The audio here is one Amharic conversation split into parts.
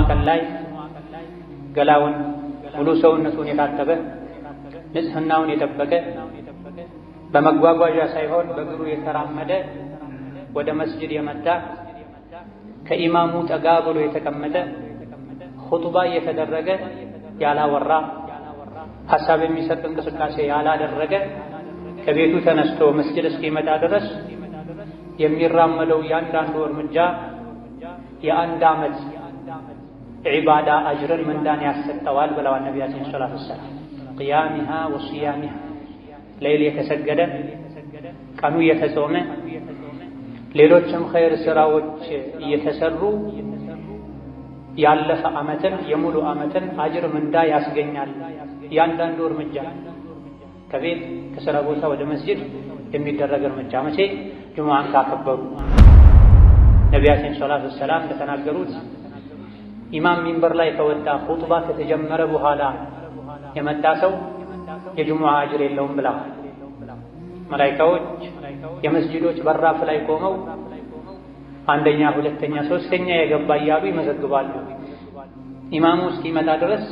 ቀን ላይ ገላውን ሙሉ ሰውነቱን የታጠበ ንጽህናውን የጠበቀ በመጓጓዣ ሳይሆን በእግሩ የተራመደ ወደ መስጂድ የመጣ ከኢማሙ ጠጋ ብሎ የተቀመጠ ኹጥባ እየተደረገ ያላወራ ሐሳብ የሚሰጥ እንቅስቃሴ ያላደረገ ከቤቱ ተነስቶ መስጂድ እስኪመጣ ድረስ የሚራመደው ያንዳንዱ እርምጃ የአንድ ዓመት ዒባዳ አጅርን ምንዳን ያሰጠዋል ብለዋል ነቢያችን ሰለላሁ ዐለይሂ ወሰለም። ቅያሚሃ ወሲያሚሃ ሌሊት የተሰገደ ቀኑ የተጾመ ሌሎችም ኸይር ስራዎች እየተሰሩ ያለፈ ዓመትን የሙሉ ዓመትን አጅር ምንዳ ያስገኛል። ያንዳንዱ እርምጃ ከቤት ከሥራ ቦታ ወደ መስጂድ የሚደረግ እርምጃ መቼ ጁሙዓን ካከበሩ ነቢያችን ሰለላሁ ዐለይሂ ወሰለም እንደተናገሩት ኢማም ሚንበር ላይ ከወጣ ኹጥባ ከተጀመረ በኋላ የመጣ ሰው የጁሙዓ አጅር የለውም ብለዋል። መላኢካዎች የመስጂዶች በራፍ ላይ ቆመው አንደኛ፣ ሁለተኛ፣ ሶስተኛ የገባ እያሉ ይመዘግባሉ። ኢማሙ እስኪመጣ ድረስ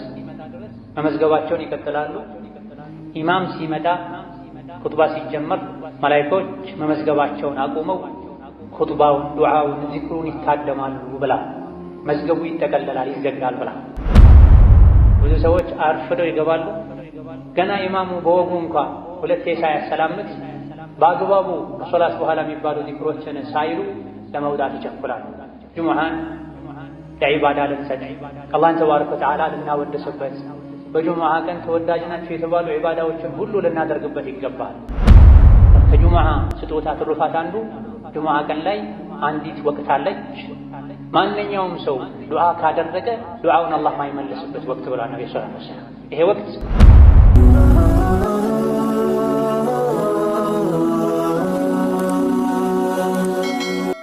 መመዝገባቸውን ይቀጥላሉ። ኢማም ሲመጣ ኹጥባ ሲጀመር መላኢካዎች መመዝገባቸውን አቁመው ኹጥባውን፣ ዱዓውን፣ ዚክሩን ይታደማሉ ብላ መዝገቡ ይጠቀለላል፣ ይዘጋል ብላ። ብዙ ሰዎች አርፍደው ይገባሉ። ገና ኢማሙ በወጉ እንኳን ሁለቴ ሳያሰላምት በአግባቡ ከሶላት በኋላ የሚባሉ ዚክሮችን ሳይሉ ለመውጣት ይቸኩላል። ጁሙዓን ለዒባዳ ልንሰጥ አላህን ተባረከ ወተዓላ ልናወድስበት በጁሙዓ ቀን ተወዳጅ ናቸው የተባሉ ዒባዳዎችን ሁሉ ልናደርግበት ይገባል። ከጁሙዓ ስጦታ ትሩፋት አንዱ ጁሙዓ ቀን ላይ አንዲት ወቅት አለች። ማንኛውም ሰው ዱዓ ካደረገ ዱዓውን አላህ ማይመልስበት ወቅት ብላ ነብዩ ሰለላሁ ዐለይሂ ወሰለም። ይሄ ወቅት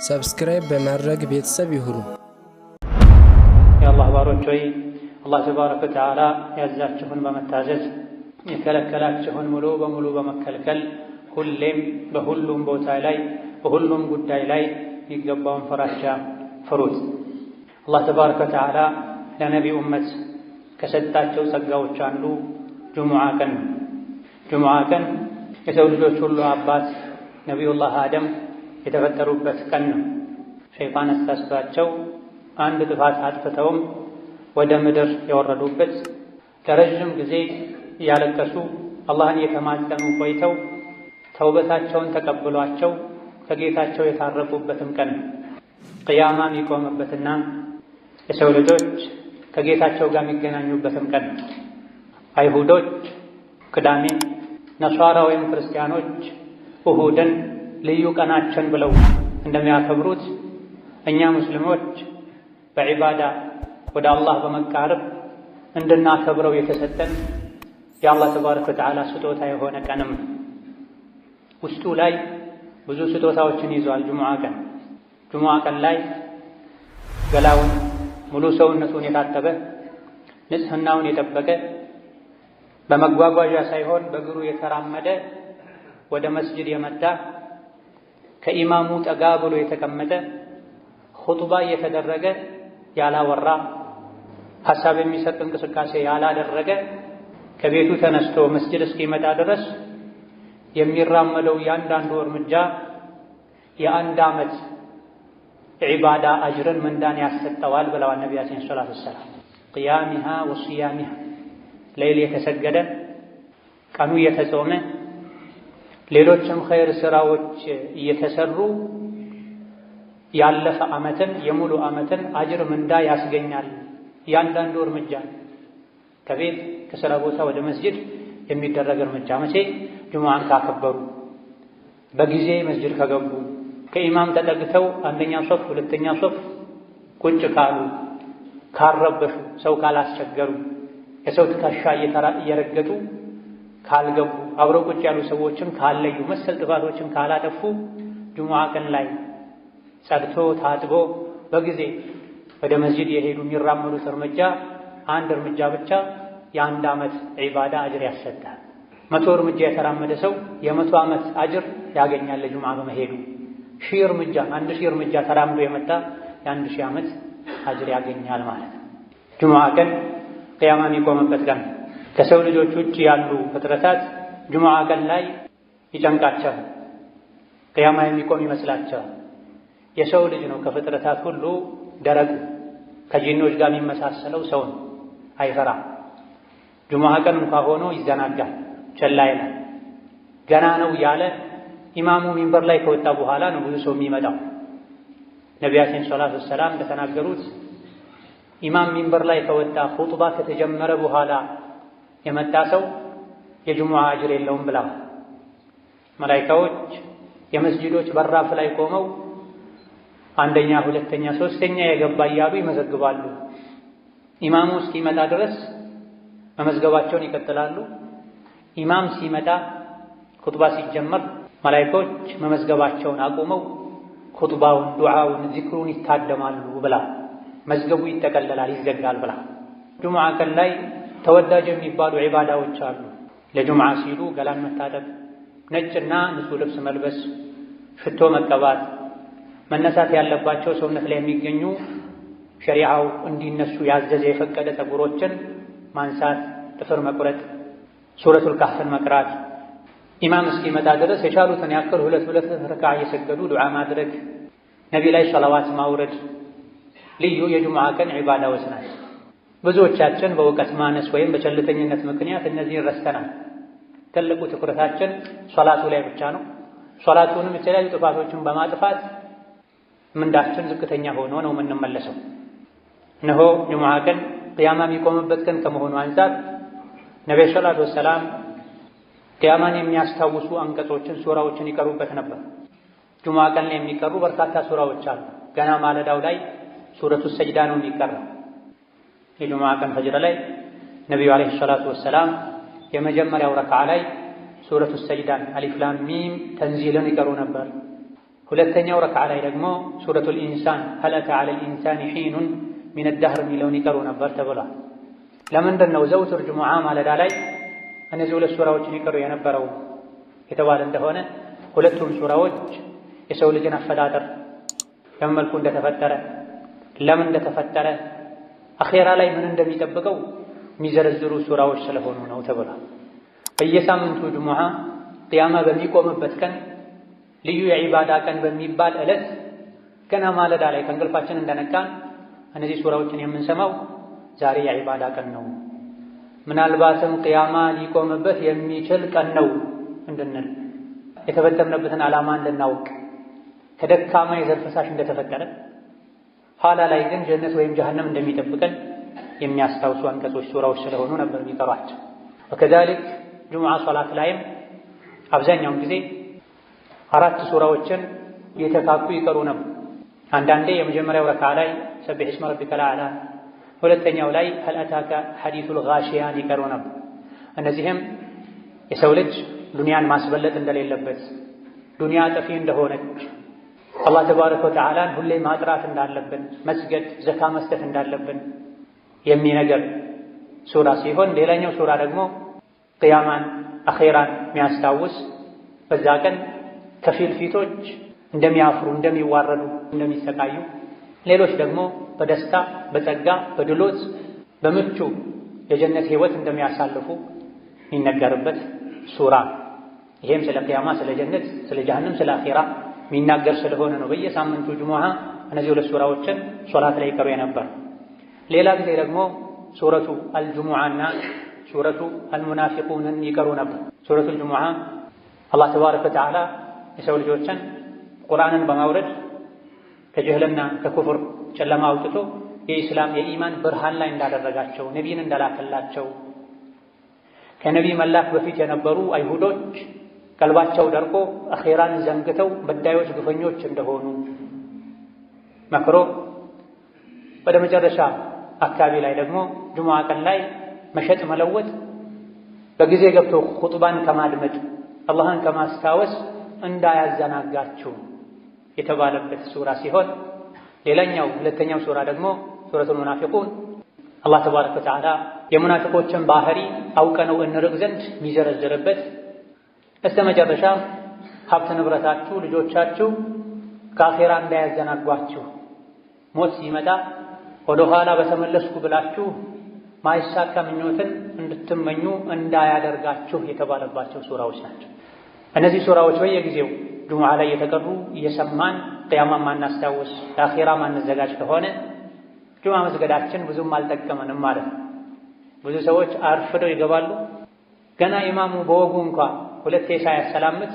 ሰብስክራይብ በማድረግ ቤተሰብ ይሁኑ። የአላህ ባሮች ሆይ አላህ ተባረከ ወተዓላ ያዛችሁን በመታዘዝ የከለከላችሁን ሙሉ በሙሉ በመከልከል ሁሌም በሁሉም ቦታ ላይ በሁሉም ጉዳይ ላይ የሚገባውን ፍራቻ ፍሩት። አላህ ተባረከ ወተዓላ ለነቢ ኡመት ከሰጣቸው ጸጋዎች አንዱ ጁሙዓ ቀን ነው። ጁሙዓ ቀን የሰው ልጆች ሁሉ አባት ነቢዩላህ አደም የተፈጠሩበት ቀን ነው። ሸይጣን አሳስቷቸው አንድ ጥፋት አጥፍተውም ወደ ምድር የወረዱበት ለረዥም ጊዜ እያለቀሱ አላህን እየተማጸኑ ቆይተው ተውበታቸውን ተቀብሏቸው ከጌታቸው የታረቁበትም ቀን ነው። ቅያማ የሚቆምበትና የሰው ልጆች ከጌታቸው ጋር የሚገናኙበትም ቀን ነው። አይሁዶች ቅዳሜ፣ ነሷራ ወይም ክርስቲያኖች እሁድን ልዩ ቀናችን ብለው እንደሚያከብሩት እኛ ሙስሊሞች በዒባዳ ወደ አላህ በመቃረብ እንድናከብረው የተሰጠን የአላህ ተባረከ ወተዓላ ስጦታ የሆነ ቀንም ውስጡ ላይ ብዙ ስጦታዎችን ይዟል። ጁሙዓ ቀን ጁሙዓ ቀን ላይ ገላውን ሙሉ ሰውነቱን የታጠበ ንጽህናውን የጠበቀ በመጓጓዣ ሳይሆን በእግሩ የተራመደ ወደ መስጂድ የመጣ ከኢማሙ ጠጋ ብሎ የተቀመጠ ኹጥባ እየተደረገ ያላወራ ሐሳብ የሚሰጥ እንቅስቃሴ ያላደረገ ከቤቱ ተነስቶ መስጂድ እስኪመጣ ድረስ የሚራመደው ያንዳንዱ እርምጃ የአንድ ዓመት ዒባዳ አጅርን ምንዳን ያሰጠዋል ብለዋል ነቢያችን ሰለላሁ ዐለይሂ ወሰለም። ቅያሚሃ ወሲያሚሃ ሌሊት የተሰገደ ቀኑ የተጾመ ሌሎችም ኸይር ስራዎች እየተሰሩ ያለፈ ዓመትን የሙሉ ዓመትን አጅር ምንዳ ያስገኛል። ያንዳንዱ እርምጃ ከቤት ከሥራ ቦታ ወደ መስጂድ የሚደረግ እርምጃ መቼ ጁሙዓን ካከበሩ በጊዜ መስጂድ ከገቡ ከኢማም ተጠግተው አንደኛ ሶፍ ሁለተኛ ሶፍ ቁጭ ካሉ ካረበሹ ሰው ካላስቸገሩ የሰው ትከሻ እየረገጡ ካልገቡ አብረው ቁጭ ያሉ ሰዎችን ካለዩ መሰል ጥፋቶችን ካላጠፉ ጁሙዓ ቀን ላይ ጸድቶ ታጥቦ በጊዜ ወደ መስጂድ የሄዱ የሚራመዱት እርምጃ አንድ እርምጃ ብቻ የአንድ ዓመት ዒባዳ አጅር ያሰጣል። 100 እርምጃ የተራመደ ሰው የ100 ዓመት አጅር ያገኛል ለጁሙዓ በመሄዱ። 1000 እርምጃ 1000 እርምጃ ተራምዶ የመጣ የ1000 ዓመት አጅር ያገኛል ማለት ነው። ጁሙዓ ቀን ቅያማ የሚቆምበት ቀን። ከሰው ልጆች ውጭ ያሉ ፍጥረታት ጁሙዓ ቀን ላይ ይጨንቃቸዋል፣ ቅያማ የሚቆም ይመስላቸዋል። የሰው ልጅ ነው ከፍጥረታት ሁሉ ደረቁ፣ ከጂኖች ጋር የሚመሳሰለው ሰው ነው። አይፈራም። ጁሙዓ ቀን እንኳ ሆኖ ይዘናጋል፣ ቸላ ይላል። ገና ነው ያለ ኢማሙ ሚንበር ላይ ከወጣ በኋላ ነው ብዙ ሰው የሚመጣው። ነቢያችን ሰለላሁ ዐለይሂ ወሰለም እንደተናገሩት ኢማም ሚንበር ላይ ከወጣ ኹጥባ ከተጀመረ በኋላ የመጣ ሰው የጁሙዓ አጅር የለውም ብለዋል። መላኢካዎች የመስጂዶች በራፍ ላይ ቆመው አንደኛ፣ ሁለተኛ፣ ሶስተኛ የገባ እያሉ ይመዘግባሉ። ኢማሙ እስኪመጣ ድረስ መመዝገባቸውን ይቀጥላሉ። ኢማም ሲመጣ ኹጥባ ሲጀመር መላኢካዎች መመዝገባቸውን አቁመው ኹጥባውን፣ ዱዓውን፣ ዚክሩን ይታደማሉ ብላ መዝገቡ ይጠቀለላል፣ ይዘጋል ብላ። ጁሙዓ ቀን ላይ ተወዳጅ የሚባሉ ዒባዳዎች አሉ። ለጁሙዓ ሲሉ ገላን መታጠብ፣ ነጭና ንጹህ ልብስ መልበስ፣ ሽቶ መቀባት፣ መነሳት ያለባቸው ሰውነት ላይ የሚገኙ ሸሪዓው እንዲነሱ ያዘዘ የፈቀደ ፀጉሮችን ማንሳት፣ ጥፍር መቁረጥ፣ ሱረቱል ካህፍን መቅራት፣ ኢማም እስኪመጣ ድረስ የቻሉትን ያክል ሁለት ረክዓ እየሰገዱ ዱዓ ማድረግ፣ ነቢ ላይ ሰላዋት ማውረድ ልዩ የጁሙዓ ቀን ዒባዳዎች ናቸው። ብዙዎቻችን በእውቀት ማነስ ወይም በቸልተኝነት ምክንያት እነዚህን ረስተናል። ትልቁ ትኩረታችን ሶላቱ ላይ ብቻ ነው። ሶላቱንም የተለያዩ ጥፋቶችን በማጥፋት ምንዳችን ዝቅተኛ ሆኖ ነው የምንመለሰው። እነሆ ጁሙዓ ቀን ቅያማ የሚቆምበት ቀን ከመሆኑ አንፃር ነብዩ ሰለላሁ ዐለይሂ ወሰለም ቅያማን የሚያስታውሱ አንቀጾችን፣ ሱራዎችን ይቀሩበት ነበር። ጁሙዓ ቀን ላይ የሚቀሩ በርካታ ሱራዎች አሉ። ገና ማለዳው ላይ ሱረቱ ሰጅዳ ነው የሚቀራው። የጁሙዓ ቀን ፈጅር ላይ ነቢዩ ዓለይሂ ሰላቱ ወሰላም የመጀመሪያው ረክዓ ላይ ሱረቱ ሰጅዳን አሊፍ ላም ሚም ተንዚልን ይቀሩ ነበር። ሁለተኛው ረክዓ ላይ ደግሞ ሱረቱል ኢንሳን ሀል አታ ዐለል ኢንሳኒ ሒኑን ሚነ ደህር የሚለውን ይቀሩ ነበር ተብሏል። ለምንድን ነው ዘውትር ጁሙዓ ማለዳ ላይ እነዚህ ሁለት ሱራዎችን ይቀሩ የነበረው የተባለ እንደሆነ ሁለቱም ሱራዎች የሰው ልጅን አፈጣጠር በምን መልኩ እንደተፈጠረ፣ ለምን እንደተፈጠረ፣ አኼራ ላይ ምን እንደሚጠብቀው የሚዘረዝሩ ሱራዎች ስለሆኑ ነው ተብሏል። በየሳምንቱ ጁሙዓ ቅያማ በሚቆምበት ቀን ልዩ የዒባዳ ቀን በሚባል ዕለት ገና ማለዳ ላይ ከእንቅልፋችን እንደነቃን እነዚህ ሱራዎችን የምንሰማው ዛሬ የዒባዳ ቀን ነው፣ ምናልባትም ቅያማ ሊቆምበት የሚችል ቀን ነው እንድንል፣ የተፈጠርንበትን ዓላማ እንድናውቅ፣ ከደካማ የዘር ፈሳሽ እንደተፈጠረ ኋላ ላይ ግን ጀነት ወይም ጀሀነም እንደሚጠብቀን የሚያስታውሱ አንቀጾች ሱራዎች ስለሆኑ ነበር የሚቀሯቸው። ወከዛሊክ ጁሙዓ ሶላት ላይም አብዛኛውን ጊዜ 4 ሱራዎችን እየተካኩ ይቀሩ ነበር። አንዳንዴ የመጀመሪያው ረክዓ ላይ ሰቢሕ እስመ ረቢከል አዕላ፣ ሁለተኛው ላይ ሀል አታከ ሐዲሱል ጋሺያን ይቀሩ ነበር። እነዚህም የሰው ልጅ ዱንያን ማስበለጥ እንደሌለበት፣ ዱንያ ጠፊ እንደሆነች፣ አላህ ተባረከ ወተዓላን ሁሌ ማጥራት እንዳለብን፣ መስገድ፣ ዘካ መስጠት እንዳለብን የሚነገር ሱራ ሲሆን ሌላኛው ሱራ ደግሞ ቅያማን፣ አኼራን የሚያስታውስ በዛ ቀን ከፊል ፊቶች እንደሚያፍሩ፣ እንደሚዋረዱ፣ እንደሚሰቃዩ፣ ሌሎች ደግሞ በደስታ በጸጋ በድሎት በምቹ የጀነት ህይወት እንደሚያሳልፉ የሚነገርበት ሱራ። ይሄም ስለ ቅያማ፣ ስለ ጀነት፣ ስለ ጀሀነም፣ ስለ አኼራ የሚናገር ስለሆነ ነው በየሳምንቱ ጁሙዓ እነዚህ ሁለት ሱራዎችን ሶላት ላይ ይቀሩ የነበር። ሌላ ጊዜ ደግሞ ሱረቱ አልጁሙዓና ሱረቱ አልሙናፊቁንን ይቀሩ ነበር። ሱረቱ አልጁሙዓ አላህ ተባረከ ወተዓላ የሰው ልጆችን ቁርአንን በማውረድ ከጅህልና ከኩፍር ጨለማ አውጥቶ የኢስላም የኢማን ብርሃን ላይ እንዳደረጋቸው፣ ነቢይን እንደላከላቸው፣ ከነቢይ መላክ በፊት የነበሩ አይሁዶች ቀልባቸው ደርቆ አኼራን ዘንግተው በዳዮች ግፈኞች እንደሆኑ መክሮ ወደ መጨረሻ አካባቢ ላይ ደግሞ ጁሙዓ ቀን ላይ መሸጥ መለወጥ በጊዜ ገብቶ ኹጥባን ከማድመጥ አላህን ከማስታወስ እንዳያዘናጋችሁ የተባለበት ሱራ ሲሆን ሌላኛው ሁለተኛው ሱራ ደግሞ ሱረቱል ሙናፊቁን አላህ ተባረከ ወተዓላ የሙናፊቆችን ባህሪ አውቀነው እንርቅ ዘንድ የሚዘረዝርበት፣ እስከ መጨረሻ ሀብት ንብረታችሁ፣ ልጆቻችሁ ከአኼራ እንዳያዘናጓችሁ ሞት ሲመጣ ወደ ኋላ በተመለስኩ ብላችሁ ማይሳካ ምኞትን እንድትመኙ እንዳያደርጋችሁ የተባለባቸው ሱራዎች ናቸው። እነዚህ ሱራዎች በየጊዜው ጁሙዓ ላይ የተቀሩ እየሰማን ቅያማን ማናስታውስ ለአኺራ ማንዘጋጅ ከሆነ ጁሙዓ መስገዳችን ብዙም አልጠቀመንም ማለት ነው። ብዙ ሰዎች አርፍደው ይገባሉ። ገና ኢማሙ በወጉ እንኳ ሁለቴ ሳያሰላምት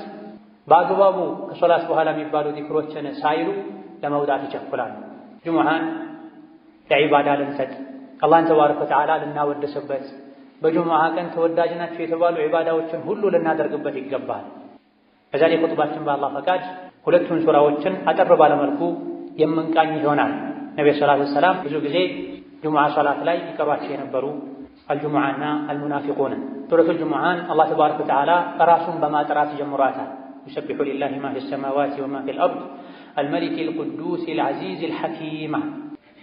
በአግባቡ ከሶላት በኋላ የሚባሉ ዚክሮችን ሳይሉ ለመውጣት ይቸኩላሉ። ጁሙዓን ለዒባዳ ልንሰጥ አላህን ተባረከ ወተዓላ ልናወድስበት በጁሙዓ ቀን ተወዳጅ ናቸው የተባሉ ዒባዳዎችን ሁሉ ልናደርግበት ይገባል። በዛሬ ኹጥባችን በአላህ ፈቃድ ሁለቱን ሱራዎችን አጠር ባለመልኩ የምንቃኝ ይሆናል። ነብዩ ሰለላሁ ዐለይሂ ወሰለም ብዙ ጊዜ ጁሙዓ ሶላት ላይ ይቀሯቸው የነበሩ አልጁሙዓና አልሙናፊቁን ሱረቱል ጁሙዓን አላህ ተባረከ ወተዓላ ራሱን በማጥራት ጀምሯታል። يسبح لله ما في السماوات وما في الأرض الملك القدوس العزيز الحكيم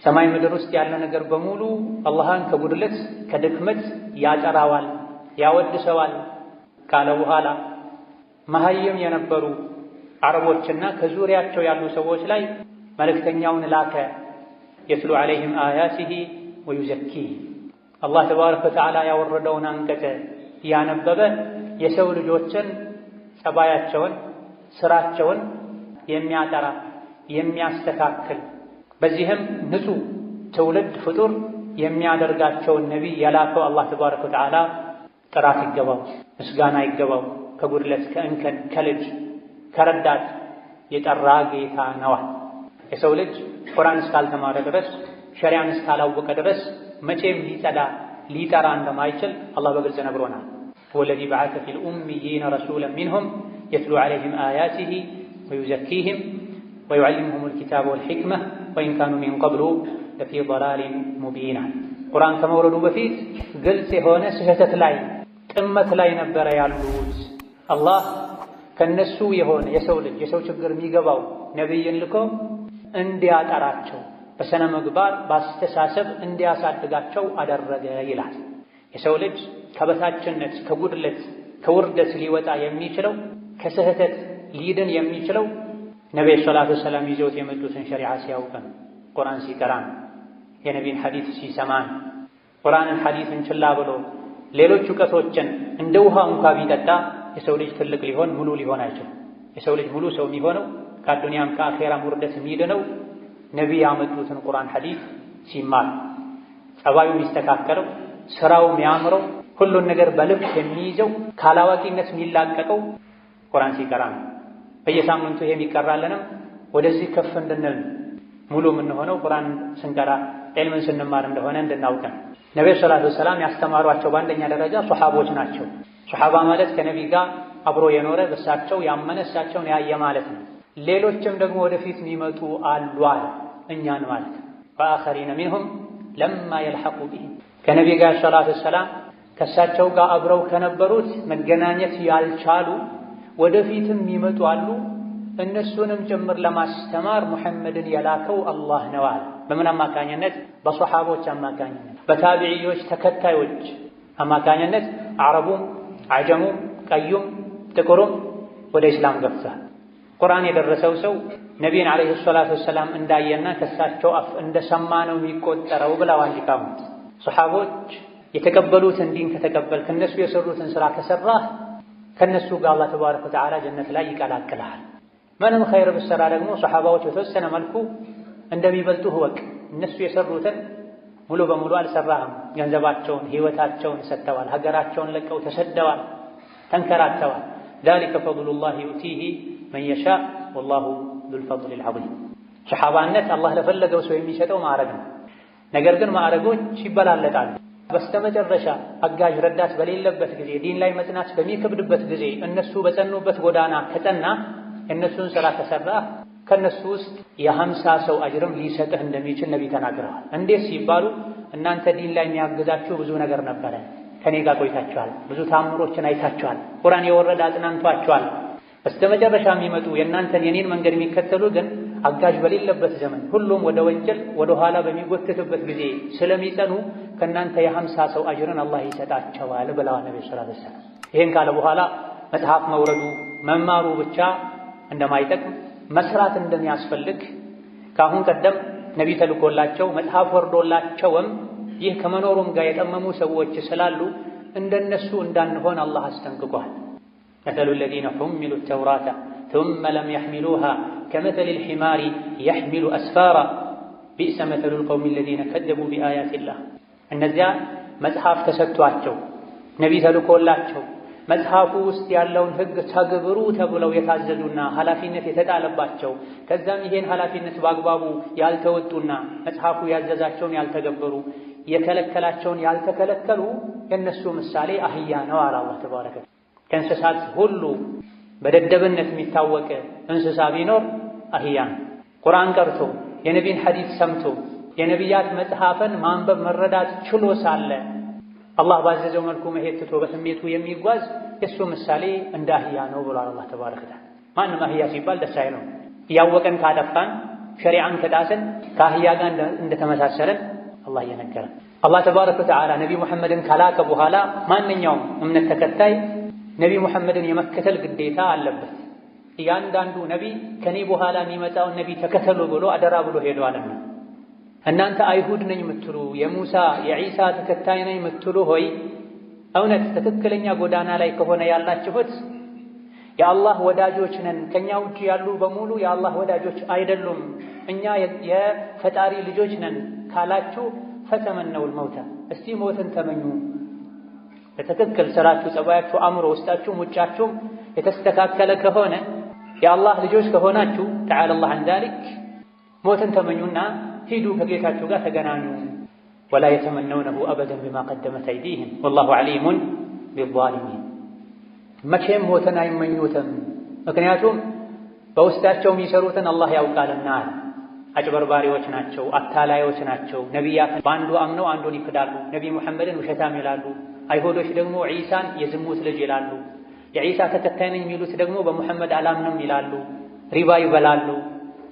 ሰማይ ምድር ውስጥ ያለ ነገር በሙሉ አላህን ከጉድለት ከድክመት ያጠራዋል ያወድሰዋል ካለ በኋላ መሀይም የነበሩ አረቦችና ከዙሪያቸው ያሉ ሰዎች ላይ መልእክተኛውን ላከ። የትሉ ዐለይሂም አያቲሂ ወዩዘኪህ አላህ ተባረከ ወተዓላ ያወረደውን አንቀጽ ያነበበ የሰው ልጆችን ጸባያቸውን ስራቸውን የሚያጠራ የሚያስተካክል በዚህም ንጹህ ትውልድ ፍጡር የሚያደርጋቸውን ነቢይ የላከው አላህ ተባረከ ወተዓላ ጥራት ይገባው፣ ምስጋና ይገባው። ከጉድለት ከእንከን ከልጅ ከረዳት የጠራ ጌታ ነዋ። የሰው ልጅ ቁርአን እስካልተማረ ድረስ ሸሪዓን እስካላወቀ ድረስ መቼም ሊጸዳ ሊጠራ እንደማይችል አላህ በግልጽ ነግሮናል። ወለዚ በዐሰ ፊል ኡሚይነ ረሱለን ሚንሁም የትሉ ዐለይሂም አያቲሂ ወዩዘኪሂም ወዩዐልሊሙሁሙል ኪታበ ወልሒክመ ወኢን ካኑ ሚን ቀብሉ ለፊ ضላሊን ሙቢን። ቁርአን ከመውረዱ በፊት ግልጽ የሆነ ስህተት ላይ ጥመት ላይ ነበረ ያሉት። አላህ ከነሱ የሆነ የሰው ልጅ የሰው ችግር የሚገባው ነቢይን ልኮ እንዲያጠራቸው በስነ ምግባር በአስተሳሰብ እንዲያሳድጋቸው አደረገ ይላል። የሰው ልጅ ከበታችነት ከጉድለት ከውርደት ሊወጣ የሚችለው ከስህተት ሊድን የሚችለው ነብዩ ሰለላሁ ዐለይሂ ወሰለም ይዘውት የመጡትን ሸሪዓ ሲያውቀን ቁርአን ሲቀራን የነቢይን ሐዲስ ሲሰማን ቁርአንን ሐዲስን ችላ ብሎ ሌሎች እውቀቶችን እንደ ውሃ እንኳ ቢጠጣ የሰው ልጅ ትልቅ ሊሆን ሙሉ ሊሆን አይችልም። የሰው ልጅ ሙሉ ሰው የሚሆነው ከአዱንያም ከአኼራም ውርደት የሚድነው ነቢይ ያመጡትን ቁርአን ሐዲስ ሲማር ጸባዩ የሚስተካከለው ስራው የሚያምረው ሁሉን ነገር በልብ የሚይዘው ካላዋቂነት የሚላቀቀው ቁርአን ሲቀራ ነው። በየሳምንቱ ይሄ የሚቀራለንም ወደዚህ ከፍ እንድንል ሙሉ የምንሆነው ቁርአን ስንቀራ ዒልምን ስንማር እንደሆነ እንድናውቀን ነብዩ ሰለላሁ ዐለይሂ ወሰለም ያስተማሯቸው በአንደኛ ደረጃ ሱሐቦች ናቸው። ሱሐባ ማለት ከነቢይ ጋር አብሮ የኖረ በሳቸው ያመነ እሳቸውን ያየ ማለት ነው። ሌሎችም ደግሞ ወደፊት የሚመጡ አሉ አለ እኛን ማለት ወአኸሪነ ሚንሁም ለማ የልሐቁ ቢሂም ከነቢይ ጋር ሰለላሁ ዐለይሂ ወሰለም ከእሳቸው ጋር አብረው ከነበሩት መገናኘት ያልቻሉ ወደፊትም የሚመጡ አሉ። እነሱንም ጭምር ለማስተማር ሙሐመድን የላከው አላህ ነው አለ። በምን አማካኝነት? በሱሐቦች አማካኝነት፣ በታቢዒዎች ተከታዮች አማካኝነት አረቡም አጀሙም ቀዩም ጥቁሩም ወደ ኢስላም ገብቷል። ቁርአን የደረሰው ሰው ነቢይን ዓለይሂ ሰላቱ ወሰላም እንዳየና ከሳቸው አፍ እንደሰማ ነው የሚቆጠረው ብለዋል ሊቃውንት። ሱሐቦች የተቀበሉትን ዲን ከተቀበልክ እነሱ የሰሩትን ስራ ከሰራህ ከነሱ ጋር አላህ ተባረከ ወተዓላ ጀነት ላይ ይቀላቅልሃል። ምንም ኸይር ብትሰራ ደግሞ ሱሐባዎች በተወሰነ መልኩ እንደሚበልጡህ እወቅ። እነሱ የሰሩትን ሙሉ በሙሉ አልሰራህም። ገንዘባቸውን ሕይወታቸውን ሰጥተዋል። ሀገራቸውን ለቀው ተሰደዋል፣ ተንከራተዋል። ዛሊከ ፈድሉላሂ ዩእቲሂ መን የሻእ ወላሁ ዙል ፈድሊል ዐዚም። ሱሐባነት አላህ ለፈለገው ሰው የሚሰጠው ማዕረግ ነው። ነገር ግን ማዕረጎች ይበላለጣሉ። በስተመጨረሻ አጋዥ ረዳት በሌለበት ጊዜ ዲን ላይ መጽናት በሚከብድበት ጊዜ እነሱ በጸኑበት ጎዳና ከጸና የእነሱን ስራ ከሰራህ ከእነሱ ውስጥ የ50 ሰው አጅርም ሊሰጥህ እንደሚችል ነቢይ ተናግረዋል። እንዴት ሲባሉ እናንተ ዲን ላይ የሚያግዛችሁ ብዙ ነገር ነበረ፣ ከኔ ጋር ቆይታችኋል፣ ብዙ ታምሮችን አይታችኋል፣ ቁርአን የወረደ አጽናንቷችኋል። በስተመጨረሻ የሚመጡ የእናንተን የኔን መንገድ የሚከተሉ ግን አጋዥ በሌለበት ዘመን ሁሉም ወደ ወንጀል ወደ ኋላ በሚጎትትበት ጊዜ ስለሚጸኑ ከእናንተ የ50 ሰው አጅርን አላህ ይሰጣቸዋል ብለዋል ነብዩ ሰለላሁ ዐለይሂ ወሰለም። ይሄን ካለ በኋላ መጽሐፍ መውረዱ መማሩ ብቻ እንደማይጠቅም መስራት እንደሚያስፈልግ ከአሁን ቀደም ነቢ ተልኮላቸው መጽሐፍ ወርዶላቸውም ይህ ከመኖሩም ጋር የጠመሙ ሰዎች ስላሉ እንደነሱ እንዳንሆን አላህ አስጠንቅቋል። መሰሉ الذين حملوا التوراة ثم لم يحملوها كمثل الحمار يحمل أسفارا بئس مثل القوم الذين كذبوا بآيات الله። እነዚያ መጽሐፍ ተሰጥቷቸው ነቢ ተልኮላቸው መጽሐፉ ውስጥ ያለውን ሕግ ተግብሩ ተብለው የታዘዙና ኃላፊነት የተጣለባቸው ከዛም ይሄን ኃላፊነት በአግባቡ ያልተወጡና መጽሐፉ ያዘዛቸውን ያልተገበሩ የከለከላቸውን ያልተከለከሉ የነሱ ምሳሌ አህያ ነው አለ አላህ ተባረከ። ከእንስሳት ሁሉ በደደብነት የሚታወቅ እንስሳ ቢኖር አህያ ነው። ቁርአን ቀርቶ የነቢን ሐዲስ ሰምቶ የነቢያት መጽሐፍን ማንበብ መረዳት ችሎ ሳለ አላህ ባዘዘው መልኩ መሄድ ትቶ በስሜቱ የሚጓዝ የሱ ምሳሌ እንደ አህያ ነው ብሏል አላህ ተባረከ። ማንም አህያ ሲባል ደስ አይለው። እያወቀን ካጠፋን ሸሪዓን ከጣስን ከአህያ ጋር እንደተመሳሰለን አላህ እየነገረን። አላህ ተባረከ ወተዓላ ነቢ ሙሐመድን ካላከ በኋላ ማንኛውም እምነት ተከታይ ነቢ ሙሐመድን የመከተል ግዴታ አለበት። እያንዳንዱ ነቢ ከኔ በኋላ የሚመጣውን ነቢ ተከተሉ ብሎ አደራ ብሎ ሄደዋልና እናንተ አይሁድ ነኝ የምትሉ የሙሳ የዒሳ ተከታይ ነኝ የምትሉ ሆይ እውነት ትክክለኛ ጎዳና ላይ ከሆነ ያላችሁት የአላህ ወዳጆች ነን፣ ከኛ ውጭ ያሉ በሙሉ የአላህ ወዳጆች አይደሉም፣ እኛ የፈጣሪ ልጆች ነን ካላችሁ ፈተመነውል መውታ እስቲ ሞትን ተመኙ። በትክክል ስራችሁ፣ ጸባያችሁ፣ አእምሮ፣ ውስጣችሁም ውጫችሁም የተስተካከለ ከሆነ የአላህ ልጆች ከሆናችሁ ተዓላ አላህ ዐን ዛሊክ ሞትን ተመኙና ሂዱ ከጌታችሁ ጋር ተገናኙ። ወላ የተመነውነሁ አበደን ቢማ ቀደመት አይዲህም ወላሁ ዐሊሙን ቢዛሊሚን። መቼም ሞትን አይመኙትም፣ ምክንያቱም በውስጣቸው የሚሰሩትን አላህ ያውቃልና። አጭበርባሪዎች ናቸው፣ አታላዮች ናቸው። ነቢያትን በአንዱ አምነው አንዱን ይክዳሉ። ነቢ ሙሐመድን ውሸታም ይላሉ። አይሁዶች ደግሞ ዒሳን የዝሙት ልጅ ይላሉ። የዒሳ ተከታይ ነኝ የሚሉት ደግሞ በሙሐመድ አላምንም ይላሉ። ሪባ ይበላሉ።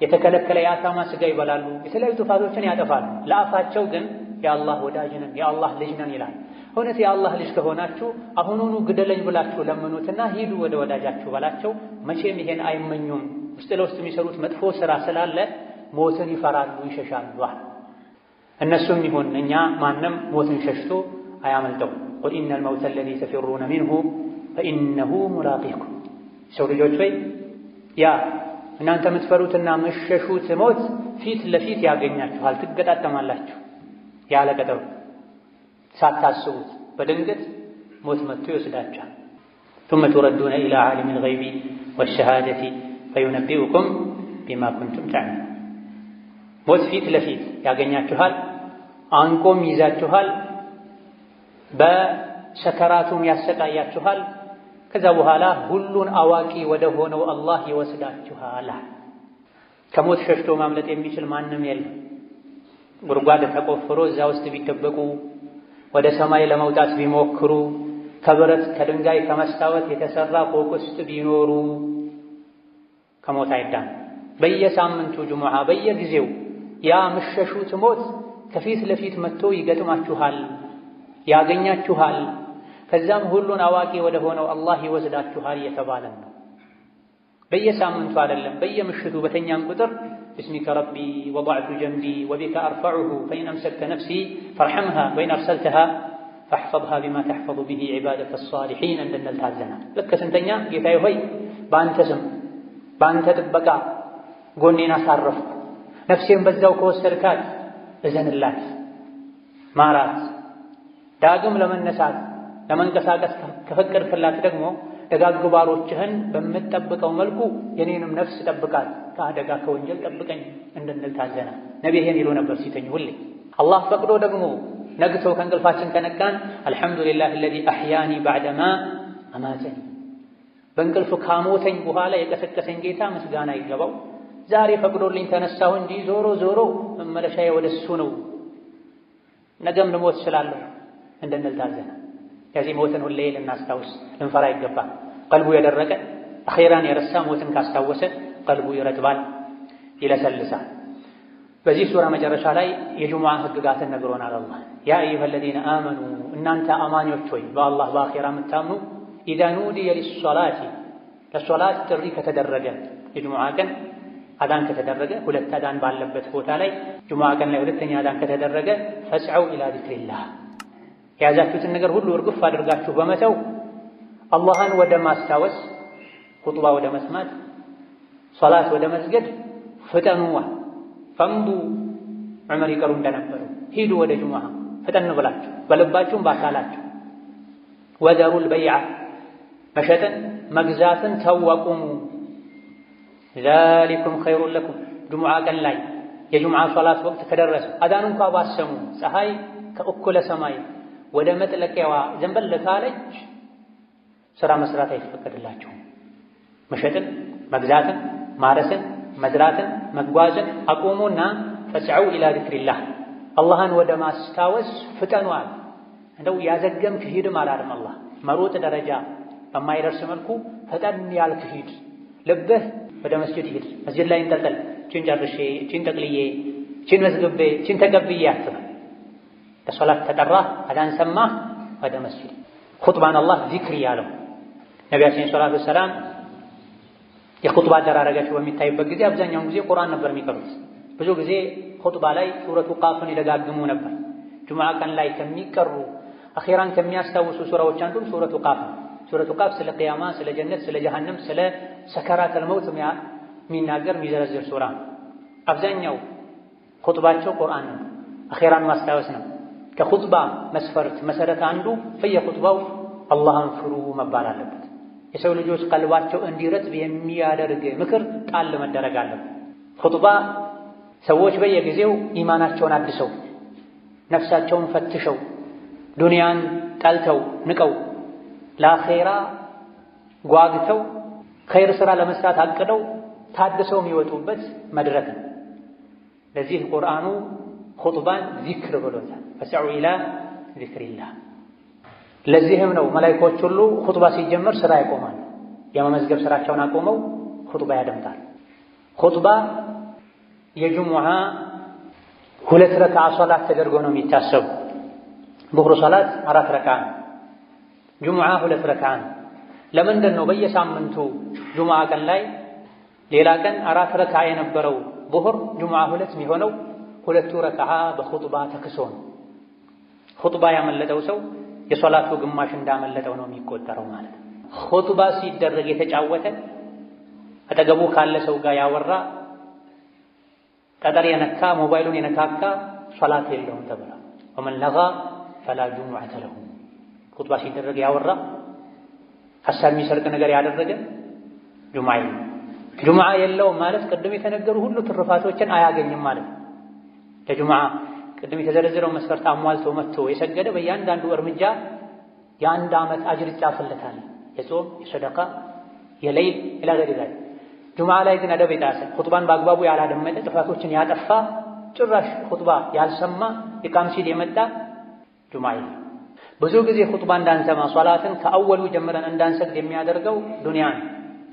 የተከለከለ የአሳማ ስጋ ይበላሉ። የተለያዩ ጥፋቶችን ያጠፋሉ። ለአፋቸው ግን የአላህ ወዳጅ ነን የአላህ ልጅ ነን ይላል። እውነት የአላህ ልጅ ከሆናችሁ አሁኑኑ ግደለኝ ብላችሁ ለምኑትና ሂዱ ወደ ወዳጃችሁ በላቸው። መቼም ይሄን አይመኙም። ውስጥ ለውስጥ የሚሰሩት መጥፎ ስራ ስላለ ሞትን ይፈራሉ፣ ይሸሻሉ። እነሱም ይሁን እኛ ማንም ሞትን ሸሽቶ አያመልጠው። ቁል ኢነል መውተ አለዚ ተፊሩነ ሚንሁ ፈኢነሁ ሙላቂኩም። ሰው ልጆች ሆይ ያ እናንተ የምትፈሩትና የምትሸሹት ሞት ፊት ለፊት ያገኛችኋል፣ ትገጣጠማላችሁ። ያለ ቀጠሮ ሳታስቡት በድንገት ሞት መጥቶ ይወስዳችኋል። ثم تردون إلى عالم الغيب والشهادة فينبئكم بما كنتم تعملون። ሞት ፊት ለፊት ያገኛችኋል፣ አንቆም ይዛችኋል፣ በሰከራቱም ያሰቃያችኋል። ከዛ በኋላ ሁሉን አዋቂ ወደ ሆነው አላህ ይወስዳችኋል። ከሞት ሸሽቶ ማምለጥ የሚችል ማንም የለም። ጉድጓድ ተቆፍሮ እዛ ውስጥ ቢደበቁ፣ ወደ ሰማይ ለመውጣት ቢሞክሩ፣ ከብረት ከድንጋይ ከመስታወት የተሰራ ፎቅ ውስጥ ቢኖሩ ከሞት አይዳን። በየሳምንቱ ጁሙዓ በየጊዜው ያ ምሸሹት ሞት ከፊት ለፊት መጥቶ ይገጥማችኋል፣ ያገኛችኋል። ከዛም ሁሉን አዋቂ ወደ ሆነው አላህ ይወስዳችኋል እየተባለ ነው። በየሳምንቱ አይደለም፣ በየምሽቱ በተኛን ቁጥር ብስሚከ ረቢ ወضዕቱ ጀንቢ ወቢከ አርፈዑሁ ፈኢን አምሰክተ ነፍሲ ፈርሐምሃ ወኢን አርሰልተሃ ፈሕፈظሃ ቢማ ተሕፈظ ቢሂ ዒባደከ አሳሊሒን እንድንል ታዘናል። ልክ ስንተኛ ጌታዬ ሆይ በአንተ ስም በአንተ ጥበቃ ጎኔን አሳረፍኩ፣ ነፍሴን በዛው ከወሰድካት እዘንላት፣ ማራት፣ ዳግም ለመነሳት ለመንቀሳቀስ ከፈቀድክላት ደግሞ ደጋግ ባሮችህን በምትጠብቀው መልኩ የኔንም ነፍስ ጠብቃት፣ ከአደጋ ከወንጀል ጠብቀኝ እንድንል ታዘናል። ነቢ ይሄን ይሉ ነበር ሲተኙ ሁሌ። አላህ ፈቅዶ ደግሞ ነግቶ ከእንቅልፋችን ከነቃን አልሐምዱሊላህ አለዚ አሕያኒ ባዕደማ አማተኒ፣ በእንቅልፍ ካሞተኝ በኋላ የቀሰቀሰኝ ጌታ ምስጋና ይገባው። ዛሬ ፈቅዶልኝ ተነሳሁ እንጂ ዞሮ ዞሮ መመለሻዬ ወደሱ ነው፣ ነገም ልሞት እችላለሁ እንድንል ታዘናል። ከዚህ ሞትን ሁሌ ልናስታውስ ልንፈራ ይገባል። ቀልቡ የደረቀ አኼራን የረሳ ሞትን ካስታወሰ ቀልቡ ይረጥባል፣ ይለሰልሳል። በዚህ ሱራ መጨረሻ ላይ የጁሙዓ ህግጋትን ነግሮናል አላህ። ያ አዩሃ አለዚነ አመኑ እናንተ አማኞች ሆይ በአላህ በአኼራ የምታምኑ ኢዛ ኑዲየ ሊሶላቲ ለሶላት ጥሪ ከተደረገ የጁሙዓ ቀን አዳን ከተደረገ ሁለት አዳን ባለበት ቦታ ላይ ጁሙዓ ቀን ላይ ሁለተኛ አዳን ከተደረገ ፈስዐው ኢላ ዚክሪላህ የያዛችሁትን ነገር ሁሉ እርግፍ አድርጋችሁ በመተው አላህን ወደ ማስታወስ ኹጥባ ወደ መስማት ሶላት ወደ መስገድ ፍጠኑዋ። ፈምዱ ዑመር ይቀሩ እንደነበሩ ሂዱ ወደ ጁሙዓ ፍጠን ብላችሁ በልባችሁም በአካላችሁ። ወዘሩል በይዓ መሸጥን መግዛትን ተው አቁሙ። ዛሊኩም ኸይሩን ለኩም ጁሙዓ ቀን ላይ የጁሙዓ ሶላት ወቅት ከደረሰ አዳኑ እንኳ ባሰሙ ፀሐይ ከእኩለ ሰማይ ወደ መጥለቂያዋ ዘንበል ካለች ስራ መስራት አይፈቀድላችሁም። መሸጥን መግዛትን ማረስን መዝራትን መጓዝን አቁሙና ፈስዐው ኢላ ዚክሪላህ አላህን ወደ ማስታወስ ፍጠኗል። እንደው ያዘገምክ ሂድም አላለም አላህ። መሮጥ ደረጃ በማይደርስ መልኩ ፈጠን ያልክ ሂድ። ልብህ ወደ መስጂድ ሂድ። መስጂድ ላይ እንጠልጠል። እቺን ጨርሼ እቺን ጠቅልዬ እቺን መዝግቤ እቺን ተቀብዬ አትበል። ለሶላት ተጠራህ አዳን ሰማህ ወደ መስጂድ። ኹጥባን አላህ ዚክር ያለው ነቢያችን ሰለላሁ ዐለይሂ ወሰለም የኹጥባ አደራረጋቸው በሚታይበት ጊዜ አብዛኛውን ጊዜ ቁርአን ነበር የሚቀሩት። ብዙ ጊዜ ኹጥባ ላይ ሱረቱ ቃፍን ይደጋግሙ ነበር። ጁሙዓ ቀን ላይ ከሚቀሩ አኺራን ከሚያስታውሱ ሱራዎች አንዱ ሱረቱ ቃፍ። ሱረቱ ቃፍ ስለ ቂያማ፣ ስለ ጀነት፣ ስለ ጀሃነም፣ ስለ ሰከራተል መውት የሚናገር የሚዘረዝር ሱራ። አብዛኛው ኹጥባቸው ቁርአን ነው፣ አኺራን ማስታወስ ነው። ከኹጥባ መስፈርት መሰረት አንዱ በየኹጥባው አላህን ፍሩ መባል አለበት። የሰው ልጆች ቀልባቸው እንዲረጥብ የሚያደርግ ምክር ጣል መደረግ አለበት። ኹጥባ ሰዎች በየጊዜው ኢማናቸውን አድሰው ነፍሳቸውን ፈትሸው ዱንያን ጠልተው ንቀው ለአኼራ ጓግተው ኸይር ሥራ ለመስራት አቅደው ታድሰው የሚወጡበት መድረክ ነው። ለዚህ ቁርአኑ ኹጥባን ዚክር ብሎታል። ፈስዐው ኢላ ዚክሪላህ። ለዚህም ነው መላኢኮች ሁሉ ኹጥባ ሲጀመር ስራ ያቆማሉ። የመመዝገብ ስራቸውን አቆመው ኹጥባ ያደምጣል። ኹጥባ የጁሙዓ 2 ረክዓ ሶላት ተደርጎ ነው የሚታሰቡ። ዙህር ሶላት 4 ረክዓ፣ ጁሙዓ 2 ረክዓ። ለምንድን ነው በየሳምንቱ ጁሙዓ ቀን ላይ ሌላ ቀን 4 ረክዓ የነበረው ዙህር ጁሙዓ 2 የሚሆነው? 2 ረክዓ በኹጥባ ተክሶ ነው። ኹጥባ ያመለጠው ሰው የሶላቱ ግማሽ እንዳመለጠው ነው የሚቆጠረው ማለት ነው። ኹጥባ ሲደረግ የተጫወተ አጠገቡ ካለ ሰው ጋር ያወራ ጠጠር የነካ ሞባይሉን የነካካ ሶላት የለውም ተብሏል። ወመን ለጋ ፈላ ጁሙዐተ ለሁ። ኹጥባ ሲደረግ ያወራ ሐሳብ የሚሰርቅ ነገር ያደረገ ጁሙዓ የለውም። ጁሙዓ የለውም ማለት ቅድም የተነገሩ ሁሉ ትርፋቶችን አያገኝም ማለት ነው። ለጁሙዓ ቅድም የተዘረዘረው መስፈርት አሟልቶ መጥቶ የሰገደ በእያንዳንዱ እርምጃ የአንድ ዓመት አጅር ይጻፍለታል። የጾም የሰደቃ የሌይል ኢላ ገይሪ ዛሊክ። ጁሙዓ ላይ ግን አደብ የጣሰ ኹጥባን በአግባቡ ያላደመጠ ጥፋቶችን ያጠፋ ጭራሽ ኹጥባ ያልሰማ ኢቃም ሲል የመጣ ጁሙዓ የለም። ብዙ ጊዜ ኹጥባ እንዳንሰማ ሶላትን ከአወሉ ጀምረን እንዳንሰግድ የሚያደርገው ዱንያ ነው።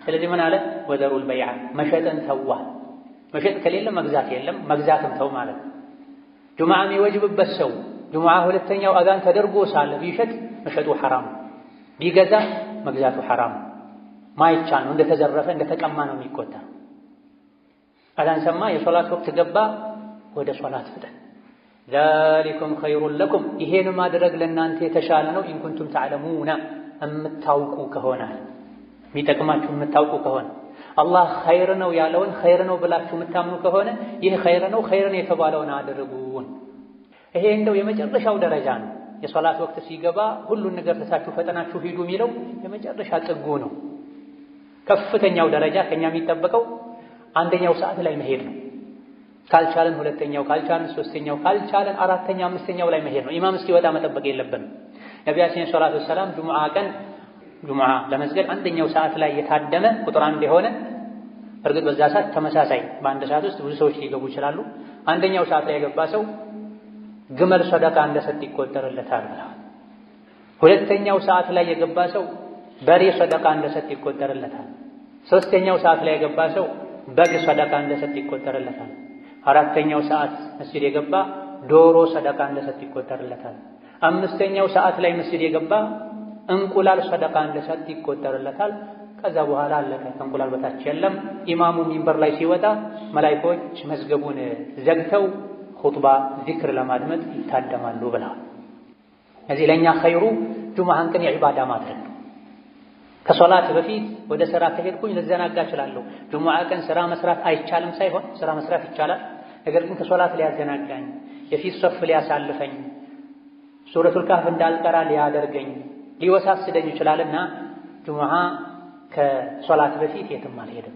ስለዚህ ምን አለ? ወዘሩል በይዓ መሸጥን ተዋ። መሸጥ ከሌለ መግዛት የለም፣ መግዛትም ተው ማለት ነው። ጁሙዓ የሚወጅብበት ሰው ጁሙዓ ሁለተኛው አዛን ተደርጎ ሳለ ቢሸጥ መሸጡ ሐራም፣ ቢገዛ መግዛቱ ሐራም። ማይቻል ነው፣ እንደተዘረፈ እንደተቀማ ነው የሚቆጠር። አዛን ሰማ፣ የሶላት ወቅት ገባ፣ ወደ ሶላት ፍጠን። ዛሊኩም ኸይሩን ለኩም ይሄን ማድረግ ለእናንተ የተሻለ ነው። ኢንኩንቱም ተዕለሙና የምታውቁ ከሆነ የሚጠቅማችሁ የምታውቁ ከሆነ አላህ ኸይር ነው ያለውን ኸይር ነው ብላችሁ የምታምኑ ከሆነ ይህ ኸይር ነው፣ ኸይርን የተባለውን አድርጉን። ይሄ እንደው የመጨረሻው ደረጃ ነው። የሶላት ወቅት ሲገባ ሁሉን ነገር ተሳችሁ ፈጠናችሁ ሂዱ የሚለው የመጨረሻ ጥጉ ነው። ከፍተኛው ደረጃ ከኛ የሚጠበቀው አንደኛው ሰዓት ላይ መሄድ ነው። ካልቻለን ሁለተኛው፣ ካልቻለን ሶስተኛው፣ ካልቻለን አራተኛ አምስተኛው ላይ መሄድ ነው። ኢማም እስኪወጣ መጠበቅ የለብንም። ነቢያችን ሰለላሁ ዐለይሂ ወሰለም ጁሙዓ ቀን ጁሙዓ ለመስገድ አንደኛው ሰዓት ላይ የታደመ ቁጥር 1 የሆነ እርግጥ በዛ ሰዓት ተመሳሳይ በአንድ ሰዓት ውስጥ ብዙ ሰዎች ሊገቡ ይችላሉ። አንደኛው ሰዓት ላይ የገባ ሰው ግመል ሰደቃ እንደሰጥ ይቆጠርለታል ብለዋል። ሁለተኛው ሰዓት ላይ የገባ ሰው በሬ ሰደቃ እንደሰጥ ይቆጠርለታል። ሶስተኛው ሰዓት ላይ የገባ ሰው በግ ሰደቃ እንደሰጥ ይቆጠርለታል። አራተኛው ሰዓት መስጂድ የገባ ዶሮ ሰደቃ እንደሰጥ ይቆጠርለታል። አምስተኛው ሰዓት ላይ መስጂድ የገባ እንቁላል ሰደቃ እንደሰጥ ይቆጠርለታል። ከዛ በኋላ አለቀ። ከእንቁላል በታች የለም። ኢማሙ ሚንበር ላይ ሲወጣ መላኢኮች መዝገቡን ዘግተው ኹጥባ ዚክር ለማድመጥ ይታደማሉ ብለዋል። እዚህ ለእኛ ኸይሩ ጁምዓን ቀን የዒባዳ ማድረግ ነው። ከሶላት በፊት ወደ ሥራ ከሄድኩኝ ልዘናጋ እችላለሁ። ጁምዓ ቀን ሥራ መስራት አይቻልም ሳይሆን ሥራ መስራት ይቻላል። ነገር ግን ከሶላት ሊያዘናጋኝ፣ የፊት ሶፍ ሊያሳልፈኝ፣ ሱረቱል ካህፍ እንዳልቀራ ሊያደርገኝ፣ ሊወሳስደኝ ይችላልና ጁምዓ ከሶላት በፊት የትም አልሄድም።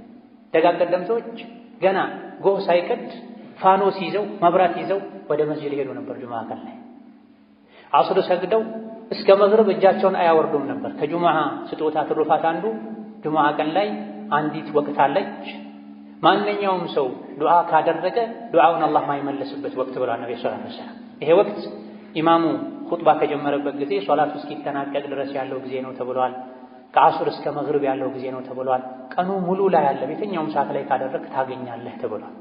ደጋግ ቀደምቶች ገና ጎህ ሳይቀድ ፋኖስ ይዘው መብራት ይዘው ወደ መስጂድ ሄዱ ነበር። ጁምዓ ቀን ላይ ዐስር ሰግደው እስከ መግሪብ እጃቸውን አያወርዱም ነበር። ከጁምዓ ስጦታ ትሩፋት አንዱ ጁምዓ ቀን ላይ አንዲት ወቅት አለች። ማንኛውም ሰው ዱዓ ካደረገ ዱዓውን አላህ ማይመለስበት ወቅት ብሏል ነብዩ ሰለላሁ ዐለይሂ ወሰለም። ይሄ ወቅት ኢማሙ ኹጥባ ከጀመረበት ጊዜ ሶላቱ እስኪጠናቀቅ ድረስ ያለው ጊዜ ነው ተብሏል። ከዐስር እስከ መግሪብ ያለው ጊዜ ነው ተብሏል። ቀኑ ሙሉ ላይ ያለ የትኛውም ሰዓት ላይ ካደረግ ታገኛለህ ተብሏል።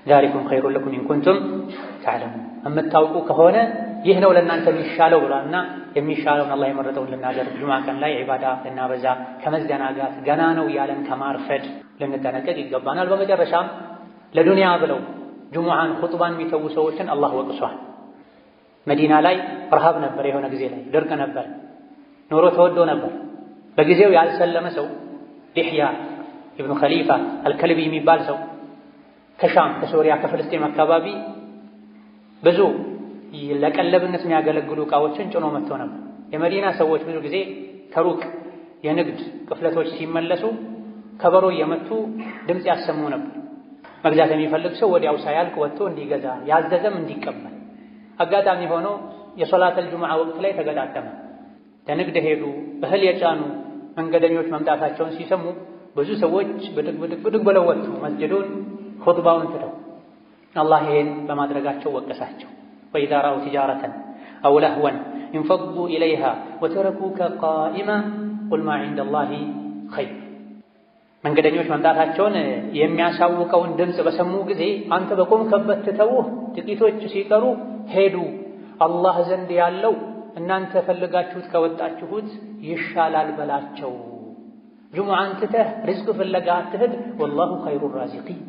ዛሊኩም ኸይሩን ለኩም ኢን ኩንቱም ተዕለሙን፣ የምታውቁ ከሆነ ይህ ነው ለእናንተ የሚሻለው ብሏልና የሚሻለውን አላህ የመረጠውን ልናደርግ፣ ጁምዓ ቀን ላይ ዒባዳ ልናበዛ፣ ከመዘናጋት ገና ነው ያለን ከማርፈድ ልንጠነቀቅ ይገባናል። በመጨረሻም ለዱንያ ብለው ጁምዓን ኹጥባን የሚተዉ ሰዎችን አላህ ወቅሷል። መዲና ላይ ረሃብ ነበር፣ የሆነ ጊዜ ላይ ድርቅ ነበር፣ ኑሮ ተወዶ ነበር። በጊዜው ያልሰለመ ሰው ዲሕያ ኢብኑ ኸሊፋ አልከልቢ የሚባል ሰው ከሻም ከሶሪያ ከፍልስጤም አካባቢ ብዙ ለቀለብነት የሚያገለግሉ ዕቃዎችን ጭኖ መጥቶ ነበር። የመዲና ሰዎች ብዙ ጊዜ ከሩቅ የንግድ ቅፍለቶች ሲመለሱ ከበሮ እየመቱ ድምፅ ያሰሙ ነበር። መግዛት የሚፈልግ ሰው ወዲያው ሳያልቅ ወጥቶ እንዲገዛ፣ ያዘዘም እንዲቀበል። አጋጣሚ ሆኖ የሶላተል ጁምዓ ወቅት ላይ ተገጣጠመ። ለንግድ ሄዱ። እህል የጫኑ መንገደኞች መምጣታቸውን ሲሰሙ ብዙ ሰዎች ብድግ ብለው ወጡ፣ መስጅዱን ኹጥባውን ትተው። አላህ ይሄን በማድረጋቸው ወቀሳቸው። ወኢዛ ረአው ቲጃረተን አው ለህወን እንፈዱ ኢለይሃ ወተረኩከ ቃኢማ ቁል ማ ዒንደላሂ ኸይር። መንገደኞች መምጣታቸውን የሚያሳውቀውን ድምፅ በሰሙ ጊዜ አንተ በቆምክበት ትተውህ ጥቂቶች ሲቀሩ ሄዱ። አላህ ዘንድ ያለው እናንተ ፈልጋችሁት ከወጣችሁት ይሻላል በላቸው። ጁምዓን ትተህ ሪዝቅ ፍለጋ አትሂድ። ወላሁ ኸይሩ ራዚቂን፣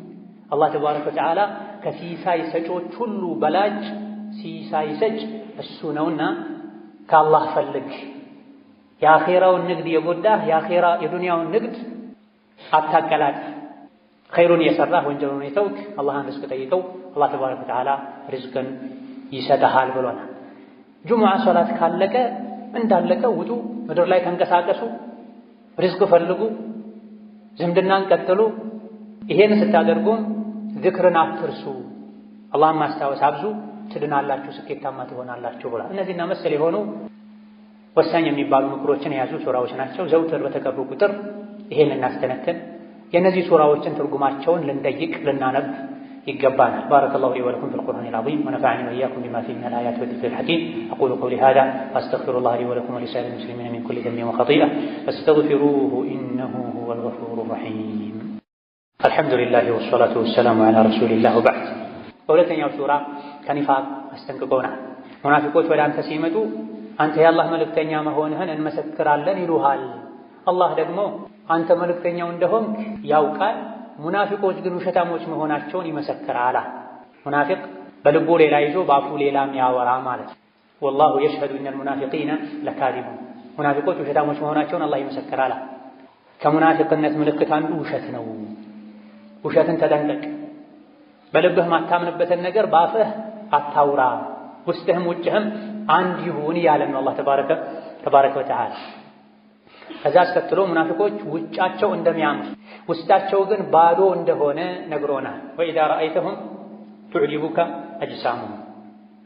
አላህ ተባረከ ወተዓላ ከሲሳይ ሰጮች ሁሉ በላጭ ሲሳይ ሰጭ እሱ ነውና ከአላህ ፈልግ። የአኼራውን ንግድ የጎዳህ የዱንያውን ንግድ አታቀላቅል። ኸይሩን የሰራህ ወንጀሉን የተውክ አላህን ሪዝቅ ጠይቀው፣ አላህ ተባረከ ወተዓላ ሪዝቅን ይሰጥሃል ብሎናል። ጁምዓ ሶላት ካለቀ እንዳለቀ ውጡ፣ ምድር ላይ ተንቀሳቀሱ፣ ሪዝቅ ፈልጉ፣ ዝምድናን ቀጥሉ። ይሄን ስታደርጉም ዝክርን አትርሱ፣ አላህን ማስታወስ አብዙ፣ ትድናላችሁ፣ ስኬታማ ትሆናላችሁ ብሏል። እነዚህና መሰል የሆኑ ወሳኝ የሚባሉ ምክሮችን የያዙ ሱራዎች ናቸው። ዘውትር በተቀሩ ቁጥር ይሄን ልናስተነትን፣ የእነዚህ ሱራዎችን ትርጉማቸውን ልንጠይቅ ልናነብ ይገባናል። ባረከላሁ ሊ ወለኩም ፊል ቁርአኒል ዐዚም ወነፈዐኒ ወኢያኩም ቢማ ፊሂ ሚነል አያቲ ወዚክሪል ሐኪም አቁሉ ቀውሊ ሃዛ ወአስተግፊሩላህ ሊ ወለኩም ወሊሳኢሪል ሙስሊሚነ ሚን ኩሊ ዘንቢን ወኸጢአ ፈስተግፊሩሁ ኢነሁ ሁወል ገፉሩ ረሒም። አልሐምዱሊላህ ወሰላቱ ወሰላሙ ዐላ ረሱሊላህ ወበዕድ። በሁለተኛው ሱራ ከኒፋቅ አስጠንቅቆናል። ሙናፊቆች ወደ አንተ ሲመጡ አንተ የአላህ መልእክተኛ መሆንህን እንመሰክራለን ይሉሃል። አላህ ደግሞ አንተ መልእክተኛው እንደሆንክ ያውቃል፣ ሙናፊቆች ግን ውሸታሞች መሆናቸውን ይመሰክራል። ሙናፊቅ በልቡ ሌላ ይዞ በአፉ ሌላ የሚያወራ ማለት ነው። ወላሁ የሽሀዱ ኢነል ሙናፊቂነ ለካዚቡን፣ ሙናፊቆች ውሸታሞች መሆናቸውን አላህ ይመሰክራል። ከሙናፊቅነት ምልክት አንዱ ውሸት ነው። ውሸትን ተጠንቀቅ። በልብህ ማታምንበትን ነገር በአፍህ አታውራ፣ ውስጥህም ውጭህም አንድ ይሁን እያለን ነው አላህ ተባረከ ወተዓላ። ከዛ አስከትሎ ሙናፊቆች ውጫቸው እንደሚያምር ውስጣቸው ግን ባዶ እንደሆነ ነግሮናል። ወኢዛ ረአይተሁም ቱዕጂቡከ አጅሳሙሁም፣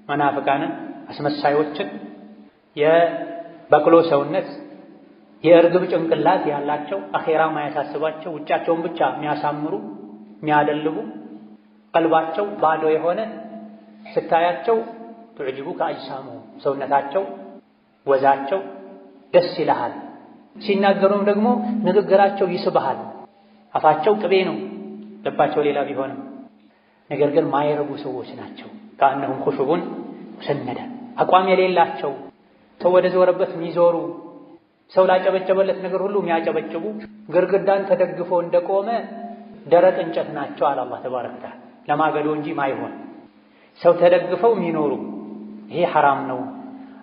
መናፍቃንን አስመሳዮችን የበቅሎ ሰውነት የእርግብ ጭንቅላት ያላቸው አኼራ ማያሳስባቸው ውጫቸውን ብቻ የሚያሳምሩ የሚያደልቡ ቀልባቸው ባዶ የሆነ ስታያቸው ቱዕጂቡከ አጅሳሙሁም፣ ሰውነታቸው ወዛቸው ደስ ይልሃል። ሲናገሩም ደግሞ ንግግራቸው ይስብሃል። አፋቸው ቅቤ ነው፣ ልባቸው ሌላ ቢሆንም ነገር ግን ማይረቡ ሰዎች ናቸው። ከአነሁም ኹሹቡን ሙሰነደ፣ አቋም የሌላቸው ሰው ወደ ዞረበት የሚዞሩ ሰው ላጨበጨበለት ነገር ሁሉ የሚያጨበጭቡ ግርግዳን ተደግፎ እንደቆመ ደረቅ እንጨት ናቸው አለ አላህ ተባረከ ወተዓላ። ለማገዶ እንጂ ማይሆን ሰው ተደግፈው የሚኖሩ ይሄ ሐራም ነው።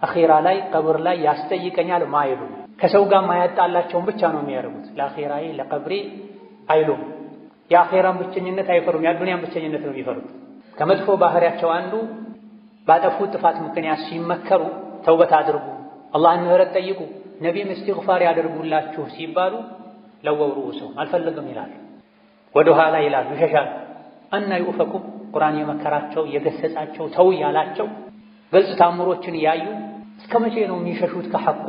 አኺራ ላይ ቀብር ላይ ያስጠይቀኛል ማይሉ ከሰው ጋር ማያጣላቸውን ብቻ ነው የሚያደርጉት። ለአኺራዬ ለቀብሬ አይሉም። የአኺራን ብቸኝነት አይፈሩም፣ የአዱንያን ብቸኝነት ነው የሚፈሩት። ከመጥፎ ባህሪያቸው አንዱ ባጠፉት ጥፋት ምክንያት ሲመከሩ ተውበት አድርጉ፣ አላህን ምህረት ጠይቁ፣ ነቢይም እስትግፋር ያደርጉላችሁ ሲባሉ ለወው ሩኡሰሁም አልፈልግም ይላሉ፣ ወደ ኋላ ይላሉ፣ ይሸሻሉ። አና ዩፈኩም ቁርአን የመከራቸው የገሰጻቸው ተው ያላቸው ግልጽ ታምሮችን ያዩ እስከ መቼ ነው የሚሸሹት ከሐቋ?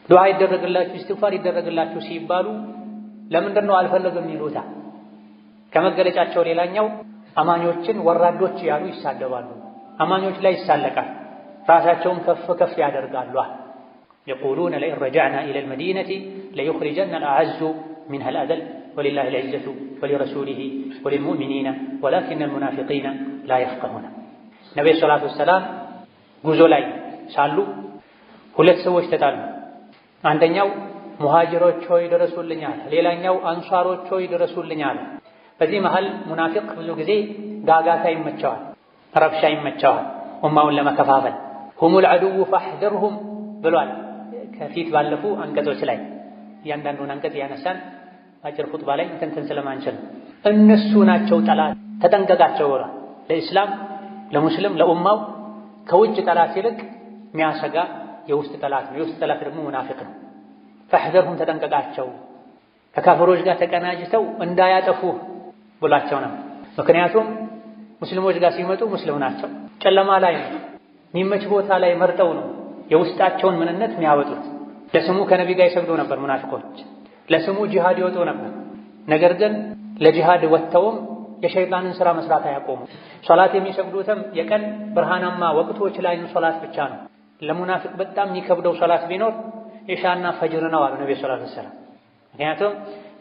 ዱዓ ይደረግላችሁ እስትግፋር ይደረግላችሁ ሲባሉ ለምንድን ነው አልፈልግም ይሉታ? ከመገለጫቸው ሌላኛው አማኞችን ወራዶች ያሉ ይሳደባሉ፣ አማኞች ላይ ይሳለቃል፣ ራሳቸውን ከፍ ከፍ ያደርጋሉ። የቁሉነ ለኢን ረጀዕና ኢለል መዲነቲ ለዩኽሪጀና አልአዐዙ ሚንሀል አዘል ወሊላሂ አልዒዘቱ ወሊረሱሊሂ ወሊልሙእሚኒና ወላኪነል ሙናፊቂነ ላ የፍቀሁነ። ነቢዩ ሰላቱ ወሰላም ጉዞ ላይ ሳሉ ሁለት ሰዎች ተጣሉ። አንደኛው ሙሃጅሮች ሆይ ድረሱልኝ አለ፣ ሌላኛው አንሷሮች ሆይ ድረሱልኝ አለ። በዚህ መሃል ሙናፊቅ ብዙ ጊዜ ጋጋታ ይመቸዋል፣ ረብሻ ይመቸዋል፣ ኡማውን ለመከፋፈል። ሁሙል ዐዱው ፈሕዘርሁም ብሏል ከፊት ባለፉ አንቀጾች ላይ። እያንዳንዱን አንቀጽ ያነሳን አጭር ኹጥባ ላይ እንትን ስለማንችል እነሱ ናቸው ጠላት፣ ተጠንቀቃቸው ብሏል። ለኢስላም ለሙስሊም ለኡማው ከውጭ ጠላት ይልቅ የሚያሰጋ የውስጥ ጠላት ነው። የውስጥ ጠላት ደግሞ ሙናፊቅ ነው። ፈሕዘርሁም ተጠንቀቃቸው፣ ከካፍሮች ጋር ተቀናጅተው እንዳያጠፉህ ብሏቸው ነው። ምክንያቱም ሙስሊሞች ጋር ሲመጡ ሙስሊም ናቸው፣ ጨለማ ላይ ነው፣ የሚመች ቦታ ላይ መርጠው ነው የውስጣቸውን ምንነት የሚያወጡት። ለስሙ ከነቢ ጋር ይሰግዱ ነበር ሙናፊቆች፣ ለስሙ ጂሃድ ይወጡ ነበር። ነገር ግን ለጂሃድ ወጥተውም የሸይጣንን ሥራ መስራት አያቆሙ። ሶላት የሚሰግዱትም የቀን ብርሃናማ ወቅቶች ላይ ሶላት ብቻ ነው። ለሙናፊቅ በጣም የሚከብደው ሶላት ቢኖር ኢሻና ፈጅር ነው አሉ ነብዩ ሰለላሁ ዐለይሂ ወሰለም። ምክንያቱም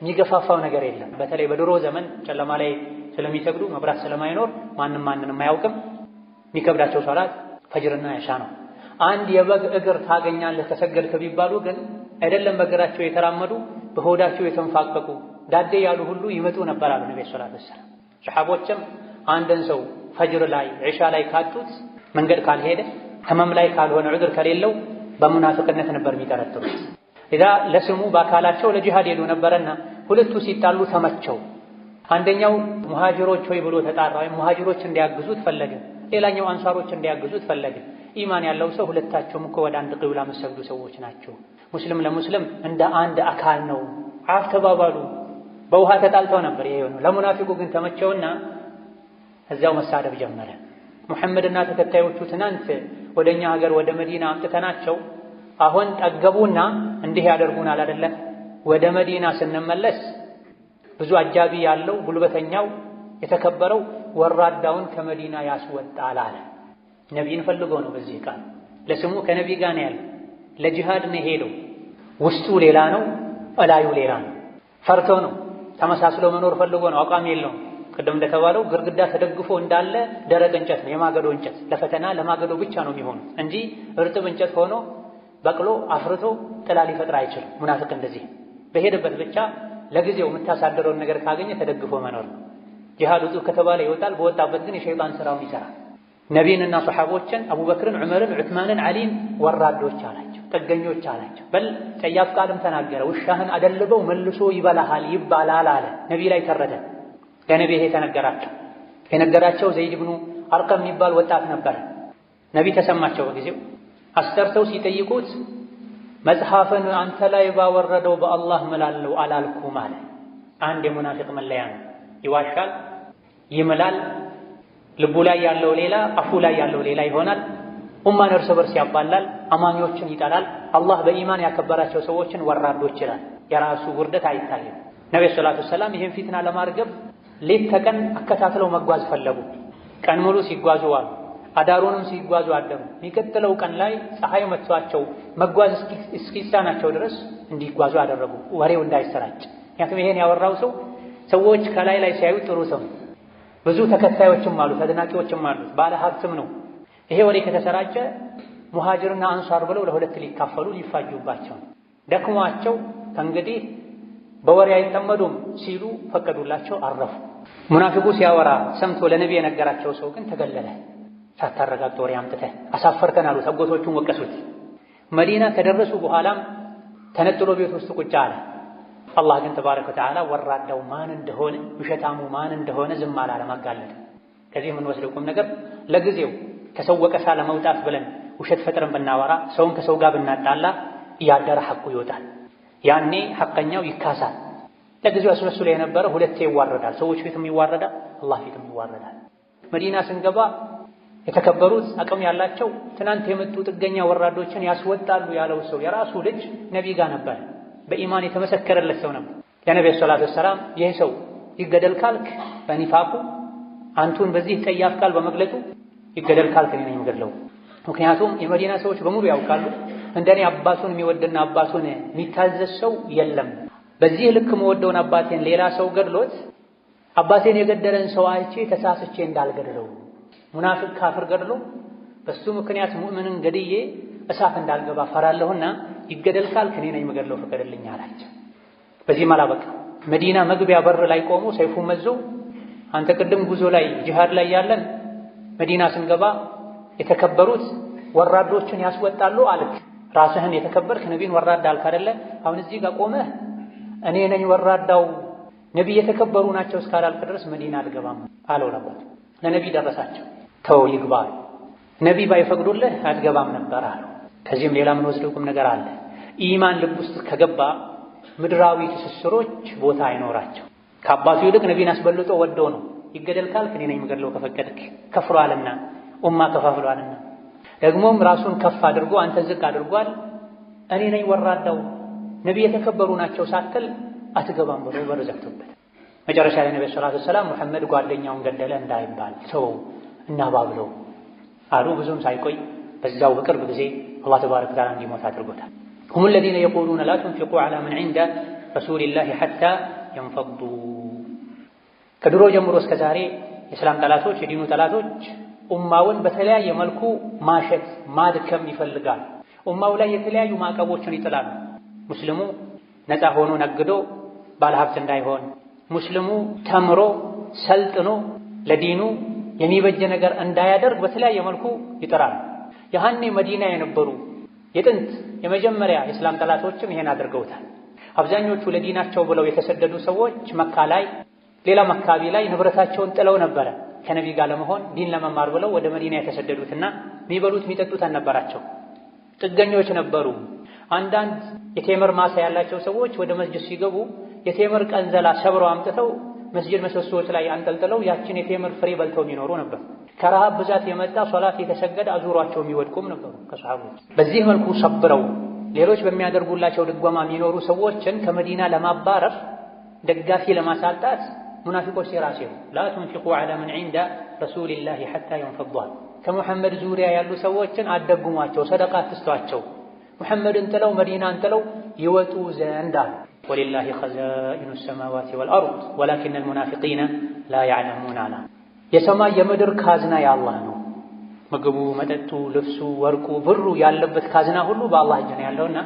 የሚገፋፋው ነገር የለም። በተለይ በድሮ ዘመን ጨለማ ላይ ስለሚሰግዱ መብራት ስለማይኖር ማንንም አያውቅም። የሚከብዳቸው ሶላት ፈጅርና ኢሻ ነው። አንድ የበግ እግር ታገኛለህ ከሰገድክ ቢባሉ ግን አይደለም በእግራቸው የተራመዱ በሆዳቸው የተንፋቀቁ ዳዴ ያሉ ሁሉ ይመጡ ነበር አሉ ነብዩ ሰለላሁ ዐለይሂ ወሰለም። ሰሐቦችም አንድን ሰው ፈጅር ላይ ኢሻ ላይ ካጡት መንገድ ካልሄደ ህመም ላይ ካልሆነ ዑድር ከሌለው በሙናፊቅነት ነበር የሚጠረጥሩት። ኢዛ ለስሙ በአካላቸው ለጂሃድ ሄዱ ነበርና ሁለቱ ሲጣሉ ተመቸው። አንደኛው ሙሃጅሮች ሆይ ብሎ ተጣራ፣ ወይም ሙሃጅሮች እንዲያግዙት ፈለገ። ሌላኛው አንሳሮች እንዲያግዙት ፈለገ። ኢማን ያለው ሰው ሁለታቸውም እኮ ወደ አንድ ቂብላ የሚሰግዱ ሰዎች ናቸው። ሙስሊም ለሙስሊም እንደ አንድ አካል ነው። አፍ ተባባሉ። በውሃ ተጣልተው ነበር ይሄ ነው። ለሙናፊቁ ግን ተመቸውና እዚያው መሳደብ ጀመረ። ሙሐመድና ተከታዮቹ ትናንት ወደኛ ሀገር ወደ መዲና አምጥተናቸው አሁን ጠገቡና እንዲህ ያደርጉናል አይደለ? ወደ መዲና ስንመለስ ብዙ አጃቢ ያለው ጉልበተኛው የተከበረው ወራዳውን ከመዲና ያስወጣል አለ። ነቢይን ፈልጎ ነው። በዚህ ቃል ለስሙ ከነቢይ ጋር ነው ያለው። ለጂሃድ ነው ሄደው፣ ውስጡ ሌላ ነው፣ እላዩ ሌላ ነው። ፈርቶ ነው፣ ተመሳስሎ መኖር ፈልጎ ነው። አቋም የለውም። ቅድም እንደተባለው ግርግዳ ተደግፎ እንዳለ ደረቅ እንጨት ነው፣ የማገዶ እንጨት። ለፈተና ለማገዶ ብቻ ነው የሚሆኑት እንጂ እርጥብ እንጨት ሆኖ በቅሎ አፍርቶ ጥላ ሊፈጥር አይችልም። ሙናፊቅ እንደዚህ በሄደበት ብቻ ለጊዜው የምታሳደረውን ነገር ካገኘ ተደግፎ መኖር ነው። ጂሃድ ውጡ ከተባለ ይወጣል። በወጣበት ግን የሸይጣን ስራውን ይሰራል። ነቢይንና ሰሐቦችን አቡበክርን፣ ዑመርን፣ ዑትማንን፣ ዓሊን ወራዶች አላቸው፣ ጥገኞች አላቸው። በል ጸያፍ ቃልም ተናገረ። ውሻህን አደልበው መልሶ ይበላሃል ይባላል አለ። ነቢይ ላይ ተረደ። ለነቢይ ይሄ ተነገራቸው። የነገራቸው ዘይድ ብኑ አርቀም የሚባል ወጣት ነበረ። ነቢይ ተሰማቸው በጊዜው። አስጠርተው ሲጠይቁት መጽሐፍን አንተ ላይ ባወረደው በአላህ እምላለሁ አላልኩም አለ። አንድ የሙናፊቅ መለያ ነው። ይዋሻል፣ ይምላል። ልቡ ላይ ያለው ሌላ፣ አፉ ላይ ያለው ሌላ ይሆናል። ኡማን እርስ በርስ ያባላል፣ አማኞችን ይጠላል። አላህ በኢማን ያከበራቸው ሰዎችን ወራዶች ይላል። የራሱ ውርደት አይታይም። ነብዩ ሰለላሁ ዐለይሂ ወሰለም ይህን ፊትና ለማርገብ ሌት ተቀን አከታትለው መጓዝ ፈለጉ። ቀን ሙሉ ሲጓዙ ዋሉ፣ አዳሩንም ሲጓዙ አደሩ። የሚቀጥለው ቀን ላይ ፀሐይ መጥቷቸው መጓዝ እስኪሳናቸው ድረስ እንዲጓዙ አደረጉ፣ ወሬው እንዳይሰራጭ። ምክንያቱም ይሄን ያወራው ሰው ሰዎች ከላይ ላይ ሲያዩ ጥሩ ሰው፣ ብዙ ተከታዮችም አሉት፣ አድናቂዎችም አሉት፣ ባለ ሀብትም ነው። ይሄ ወሬ ከተሰራጨ ሙሃጅርና አንሷር ብለው ለሁለት ሊካፈሉ ሊፋጁባቸው። ደክሟቸው ከእንግዲህ በወሬ አይጠመዱም ሲሉ ፈቀዱላቸው፣ አረፉ። ሙናፊቁ ሲያወራ ሰምቶ ለነቢ የነገራቸው ሰው ግን ተገለለ። ሳታረጋግጥ ወሬ አምጥተህ አሳፈርከን አሉት። አጎቶቹን ወቀሱት። መዲና ከደረሱ በኋላም ተነጥሎ ቤት ውስጥ ቁጭ አለ። አላህ ግን ተባረከ ወተዓላ ወራዳው ማን እንደሆነ ውሸታሙ ማን እንደሆነ ዝም አላለም፣ አጋለጠ። ከዚህ የምንወስደው ቁም ነገር ለጊዜው ከሰው ወቀሳ ለመውጣት ብለን ውሸት ፈጥረን ብናወራ፣ ሰውን ከሰው ጋር ብናጣላ እያደረ ሐቁ ይወጣል። ያኔ ሐቀኛው ይካሳል። ለጊዜው አስመስሎ የነበረ ሁለቴ ይዋረዳል። ሰዎች ፊትም ይዋረዳል፣ አላህ ፊትም ይዋረዳል። መዲና ስንገባ የተከበሩት አቅም ያላቸው ትናንት የመጡ ጥገኛ ወራዶችን ያስወጣሉ ያለው ሰው የራሱ ልጅ ነቢ ጋር ነበር። በኢማን የተመሰከረለት ሰው ነበር። ለነብዩ ሰለላሁ ዐለይሂ ወሰለም ይሄ ሰው ይገደል ካልክ በኒፋቁ አንቱን በዚህ ጠያፍ ቃል በመግለጡ ይገደል ካልክ እኔ ነኝ የምገድለው። ምክንያቱም የመዲና ሰዎች በሙሉ ያውቃሉ እንደኔ አባቱን የሚወድና አባቱን የሚታዘዝ ሰው የለም። በዚህ ልክ መወደውን አባቴን ሌላ ሰው ገድሎት አባቴን የገደለን ሰው አይቼ ተሳስቼ እንዳልገድለው፣ ሙናፊቅ ካፍር ገድሎ በሱ ምክንያት ሙእምንን ገድዬ እሳት እንዳልገባ ፈራለሁና ይገደል ካልክ እኔ ነኝ የምገድለው ፍቀድልኝ አላቸው። በዚህ አላበቃ። መዲና መግቢያ በር ላይ ቆሞ ሰይፉ መዞ አንተ ቅድም ጉዞ ላይ ጂሃድ ላይ ያለን መዲና ስንገባ የተከበሩት ወራዶችን ያስወጣሉ አልክ። ራስህን የተከበርክ ነቢን ወራዳ አልክ አይደለ? አሁን እዚህ ጋር ቆመህ እኔ ነኝ ወራዳው ነቢይ የተከበሩ ናቸው እስካላልክ ድረስ መዲና አልገባም አለው። ለነቢይ ደረሳቸው። ተው ይግባ፣ ነቢይ ባይፈቅዱልህ አትገባም ነበር አለው። ከዚህም ሌላ ምን ወስደው ቁም ነገር አለ። ኢማን ልብ ውስጥ ከገባ ምድራዊ ትስስሮች ቦታ አይኖራቸው። ከአባቱ ይልቅ ነቢን አስበልጦ ወዶ ነው። ይገደል ካልክ እኔ ነኝ የምገድለው ከፈቀድክ። ከፍሯልና ኡማ ከፋፍሏልና ደግሞም ራሱን ከፍ አድርጎ አንተ ዝቅ አድርጓል። እኔ ነኝ ወራዳው ነቢይ የተከበሩ ናቸው ሳትል አትገባም ብሎ በር ዘግቶበት መጨረሻ ላይ ነብዩ ሰለላሁ ዐለይሂ ወሰለም መሐመድ ጓደኛውን ገደለ እንዳይባል ሰው እናባብለው አሉ። ብዙም ሳይቆይ በዛው በቅርብ ጊዜ አላህ ተባረከ ወተዓላ እንዲሞት አድርጎታል። هم الذين يقولون لا تنفقوا على من عند رسول الله حتى ينفضوا። ከድሮ ጀምሮ እስከ ዛሬ የእስላም ጠላቶች የዲኑ ጠላቶች ኡማውን በተለያየ መልኩ ማሸት ማድከም ይፈልጋል። ኡማው ላይ የተለያዩ ማዕቀቦችን ይጥላሉ። ሙስሊሙ ነፃ ሆኖ ነግዶ ባለሀብት እንዳይሆን፣ ሙስሊሙ ተምሮ ሰልጥኖ ለዲኑ የሚበጀ ነገር እንዳያደርግ በተለያየ መልኩ ይጥራል። ያኔ መዲና የነበሩ የጥንት የመጀመሪያ የእስላም ጠላቶችም ይሄን አድርገውታል። አብዛኞቹ ለዲናቸው ብለው የተሰደዱ ሰዎች መካ ላይ ሌላም አካባቢ ላይ ንብረታቸውን ጥለው ነበረ ከነቢ ጋር ለመሆን ዲን ለመማር ብለው ወደ መዲና የተሰደዱትና የሚበሉት የሚጠጡት አልነበራቸው። ጥገኞች ነበሩ። አንዳንድ የቴምር ማሳ ያላቸው ሰዎች ወደ መስጂድ ሲገቡ የቴምር ቀንዘላ ሰብረው አምጥተው መስጂድ ምሰሶዎች ላይ አንጠልጥለው ያችን የቴምር ፍሬ በልተው የሚኖሩ ነበር። ከረሃብ ብዛት የመጣ ሶላት የተሰገደ አዙሯቸው የሚወድቁም ነበሩ ከሰሃቦች። በዚህ መልኩ ሰብረው ሌሎች በሚያደርጉላቸው ድጓማ የሚኖሩ ሰዎችን ከመዲና ለማባረር ደጋፊ ለማሳጣት ሙናፊቆች ሲራሲሩ ላ ቱንፊቁ ዐላ መን ዒንደ ረሱሊላሂ ሐታ የንፈዷ። ከሙሐመድ ዙሪያ ያሉ ሰዎችን አደጉሟቸው፣ ሰደቃ አትስጧቸው፣ ሙሐመድን ጥለው መዲናን ጥለው ይወጡ ዘንድ አሉ። ወሊላሂ ኸዛኢኑ ሰማዋቲ ወልአርድ ወላኪነል ሙናፊቂነ ላ ያዕለሙን አላ። የሰማይ የምድር ካዝና የአላህ ነው። ምግቡ፣ መጠጡ፣ ልብሱ፣ ወርቁ፣ ብሩ ያለበት ካዝና ሁሉ በአላህ እጅ ነው ያለውና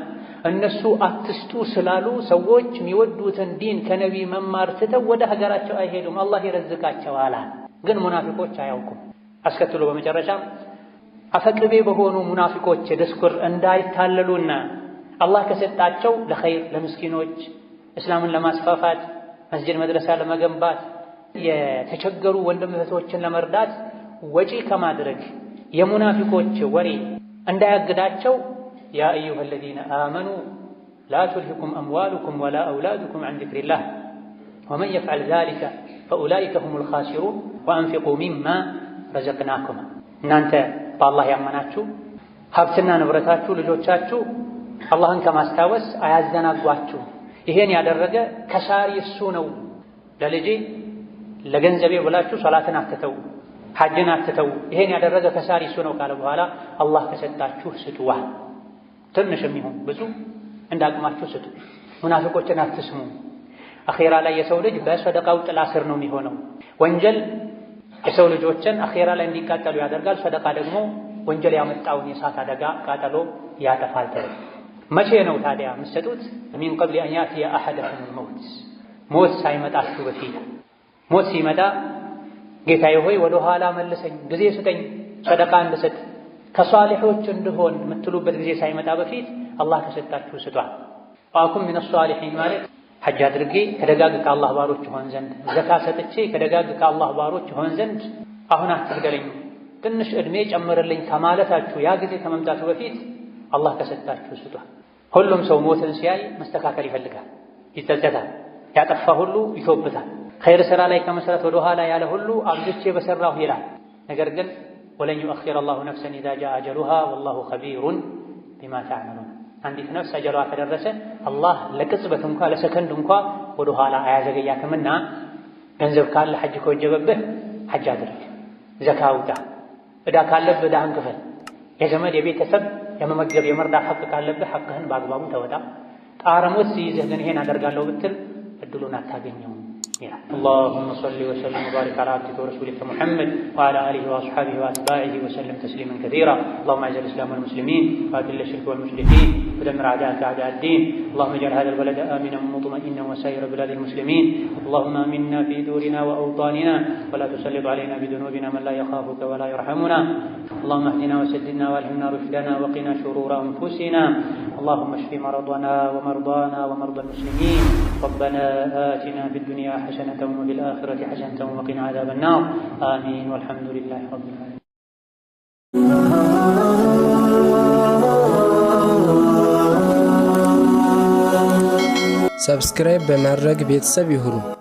እነሱ አትስጡ ስላሉ ሰዎች የሚወዱትን ዲን ከነቢ መማር ትተው ወደ ሀገራቸው አይሄዱም። አላህ ይረዝቃቸዋል። ግን ሙናፊቆች አያውቁም። አስከትሎ በመጨረሻም አፈቅቤ በሆኑ ሙናፊቆች ድስኩር እንዳይታለሉና አላህ ከሰጣቸው ለኸይር ለምስኪኖች እስላምን ለማስፋፋት መስጂድ መድረሳ ለመገንባት የተቸገሩ ወንድም እህቶችን ለመርዳት ወጪ ከማድረግ የሙናፊቆች ወሬ እንዳያግዳቸው ያ አዩሃ አለዚነ አመኑ ላ ቱልሂኩም አምዋሉኩም ወላ አውላዱኩም ዐን ዚክሪላህ ወመን የፍዐል ዛሊከ ፈኡላኢከ ሁሙል ኻሲሩን ወአንፊቁ ሚማ ረዘቅናኩም። እናንተ በአላህ ያመናችሁ ሀብትና ንብረታችሁ ልጆቻችሁ አላህን ከማስታወስ አያዘናጓችሁ። ይሄን ያደረገ ከሳሪ እሱ ነው። ለልጄ ለገንዘቤ ብላችሁ ሶላትን አትተው፣ ሐጅን አትተው። ይሄን ያደረገ ከሳሪ እሱ ነው ካለ በኋላ አላህ ከሰጣችሁ ስጡዋ። ትንሽም ይሁን ብዙ እንዳቅማችሁ ስጡ። ሙናፊቆችን አትስሙ። አኼራ ላይ የሰው ልጅ በሰደቃው ጥላ ስር ነው የሚሆነው። ወንጀል የሰው ልጆችን አኼራ ላይ እንዲቃጠሉ ያደርጋል። ሰደቃ ደግሞ ወንጀል ያመጣውን የእሳት አደጋ ቃጠሎ ያጠፋል። መቼ ነው ታዲያ የምትሰጡት? ሚን ቀብል አን ያእቲየ አሐደኩም አልመውት፣ ሞት ሳይመጣችሁ በፊት። ሞት ሲመጣ ጌታዬ ሆይ ወደ ኋላ መልሰኝ፣ ጊዜ ስጠኝ፣ ሰደቃ እንድሰጥ ከሷሊሖች እንድሆን የምትሉበት ጊዜ ሳይመጣ በፊት አላህ ከሰጣችሁ ስጧል። ወአኩን ሚነ ሷሊሒን ማለት ሐጅ አድርጌ ከደጋግ ከአላህ ባሮች ሆን ዘንድ፣ ዘካ ሰጥቼ ከደጋግ ከአላህ ባሮች ሆን ዘንድ አሁን አትግደለኝ፣ ትንሽ ዕድሜ ጨምርልኝ ከማለታችሁ ያ ጊዜ ከመምጣቱ በፊት አላህ ከሰጣችሁ ስጧል። ሁሉም ሰው ሞትን ሲያይ መስተካከል ይፈልጋል፣ ይጸጸታል፣ ያጠፋ ሁሉ ይቶብታል። ኸይር ሥራ ላይ ከመሰረት ወደ ኋላ ያለ ሁሉ አብዝቼ በሰራሁ ይላል። ነገር ግን ወለን ዩአኺረ አላሁ ነፍሰን ኢዛ ጃአ አጀሉሃ ወላሁ ኸቢሩን ቢማ ተዕመሉን። አንዲት ነፍስ አጀሏ ከደረሰ አላህ ለቅጽበት እንኳ ለሰከንድ እንኳ ወደ ኋላ አያዘገያትምና ገንዘብ ካለ ሐጅ ከወጀበብህ ሐጅ አድርግ፣ ዘካ አውጣ፣ ዕዳ ካለብህ ዕዳህን ክፈል፣ የዘመድ የቤተሰብ የመመገብ የመርዳት ሐቅ ካለብህ ሐቅህን በአግባቡ ተወጣ። ጣረ ሞት ሲይዝህ ግን ይሄን አደርጋለሁ ብትል እድሉን አታገኘውም ይላል። اللهم صل وسلم وبارك على عبدك ورسولك محمد وعلى آله وأصحابه وأتباعه وسلم تسليما كثيرا. اللهم أعز الإسلام والمسلمين وأذل الشرك والمشركين ودمر أعداءك أعداء الدين. اللهم اجعل هذا البلد آمنا مطمئنا وسائر بلاد المسلمين. اللهم آمنا في دورنا وأوطاننا ولا تسلط علينا بذنوبنا من لا يخافك ولا يرحمنا. اللهم اهدنا وسددنا والهمنا رشدنا وقنا شرور أنفسنا. اللهم اشف مرضنا ومرضانا ومرضى المسلمين. ربنا آتنا في الدنيا حسنة وفي الآخرة حسنة وقنا عذاب النار. آمين والحمد لله رب العالمين. ሰብስክራይብ በማድረግ ቤተሰብ ይሁኑ።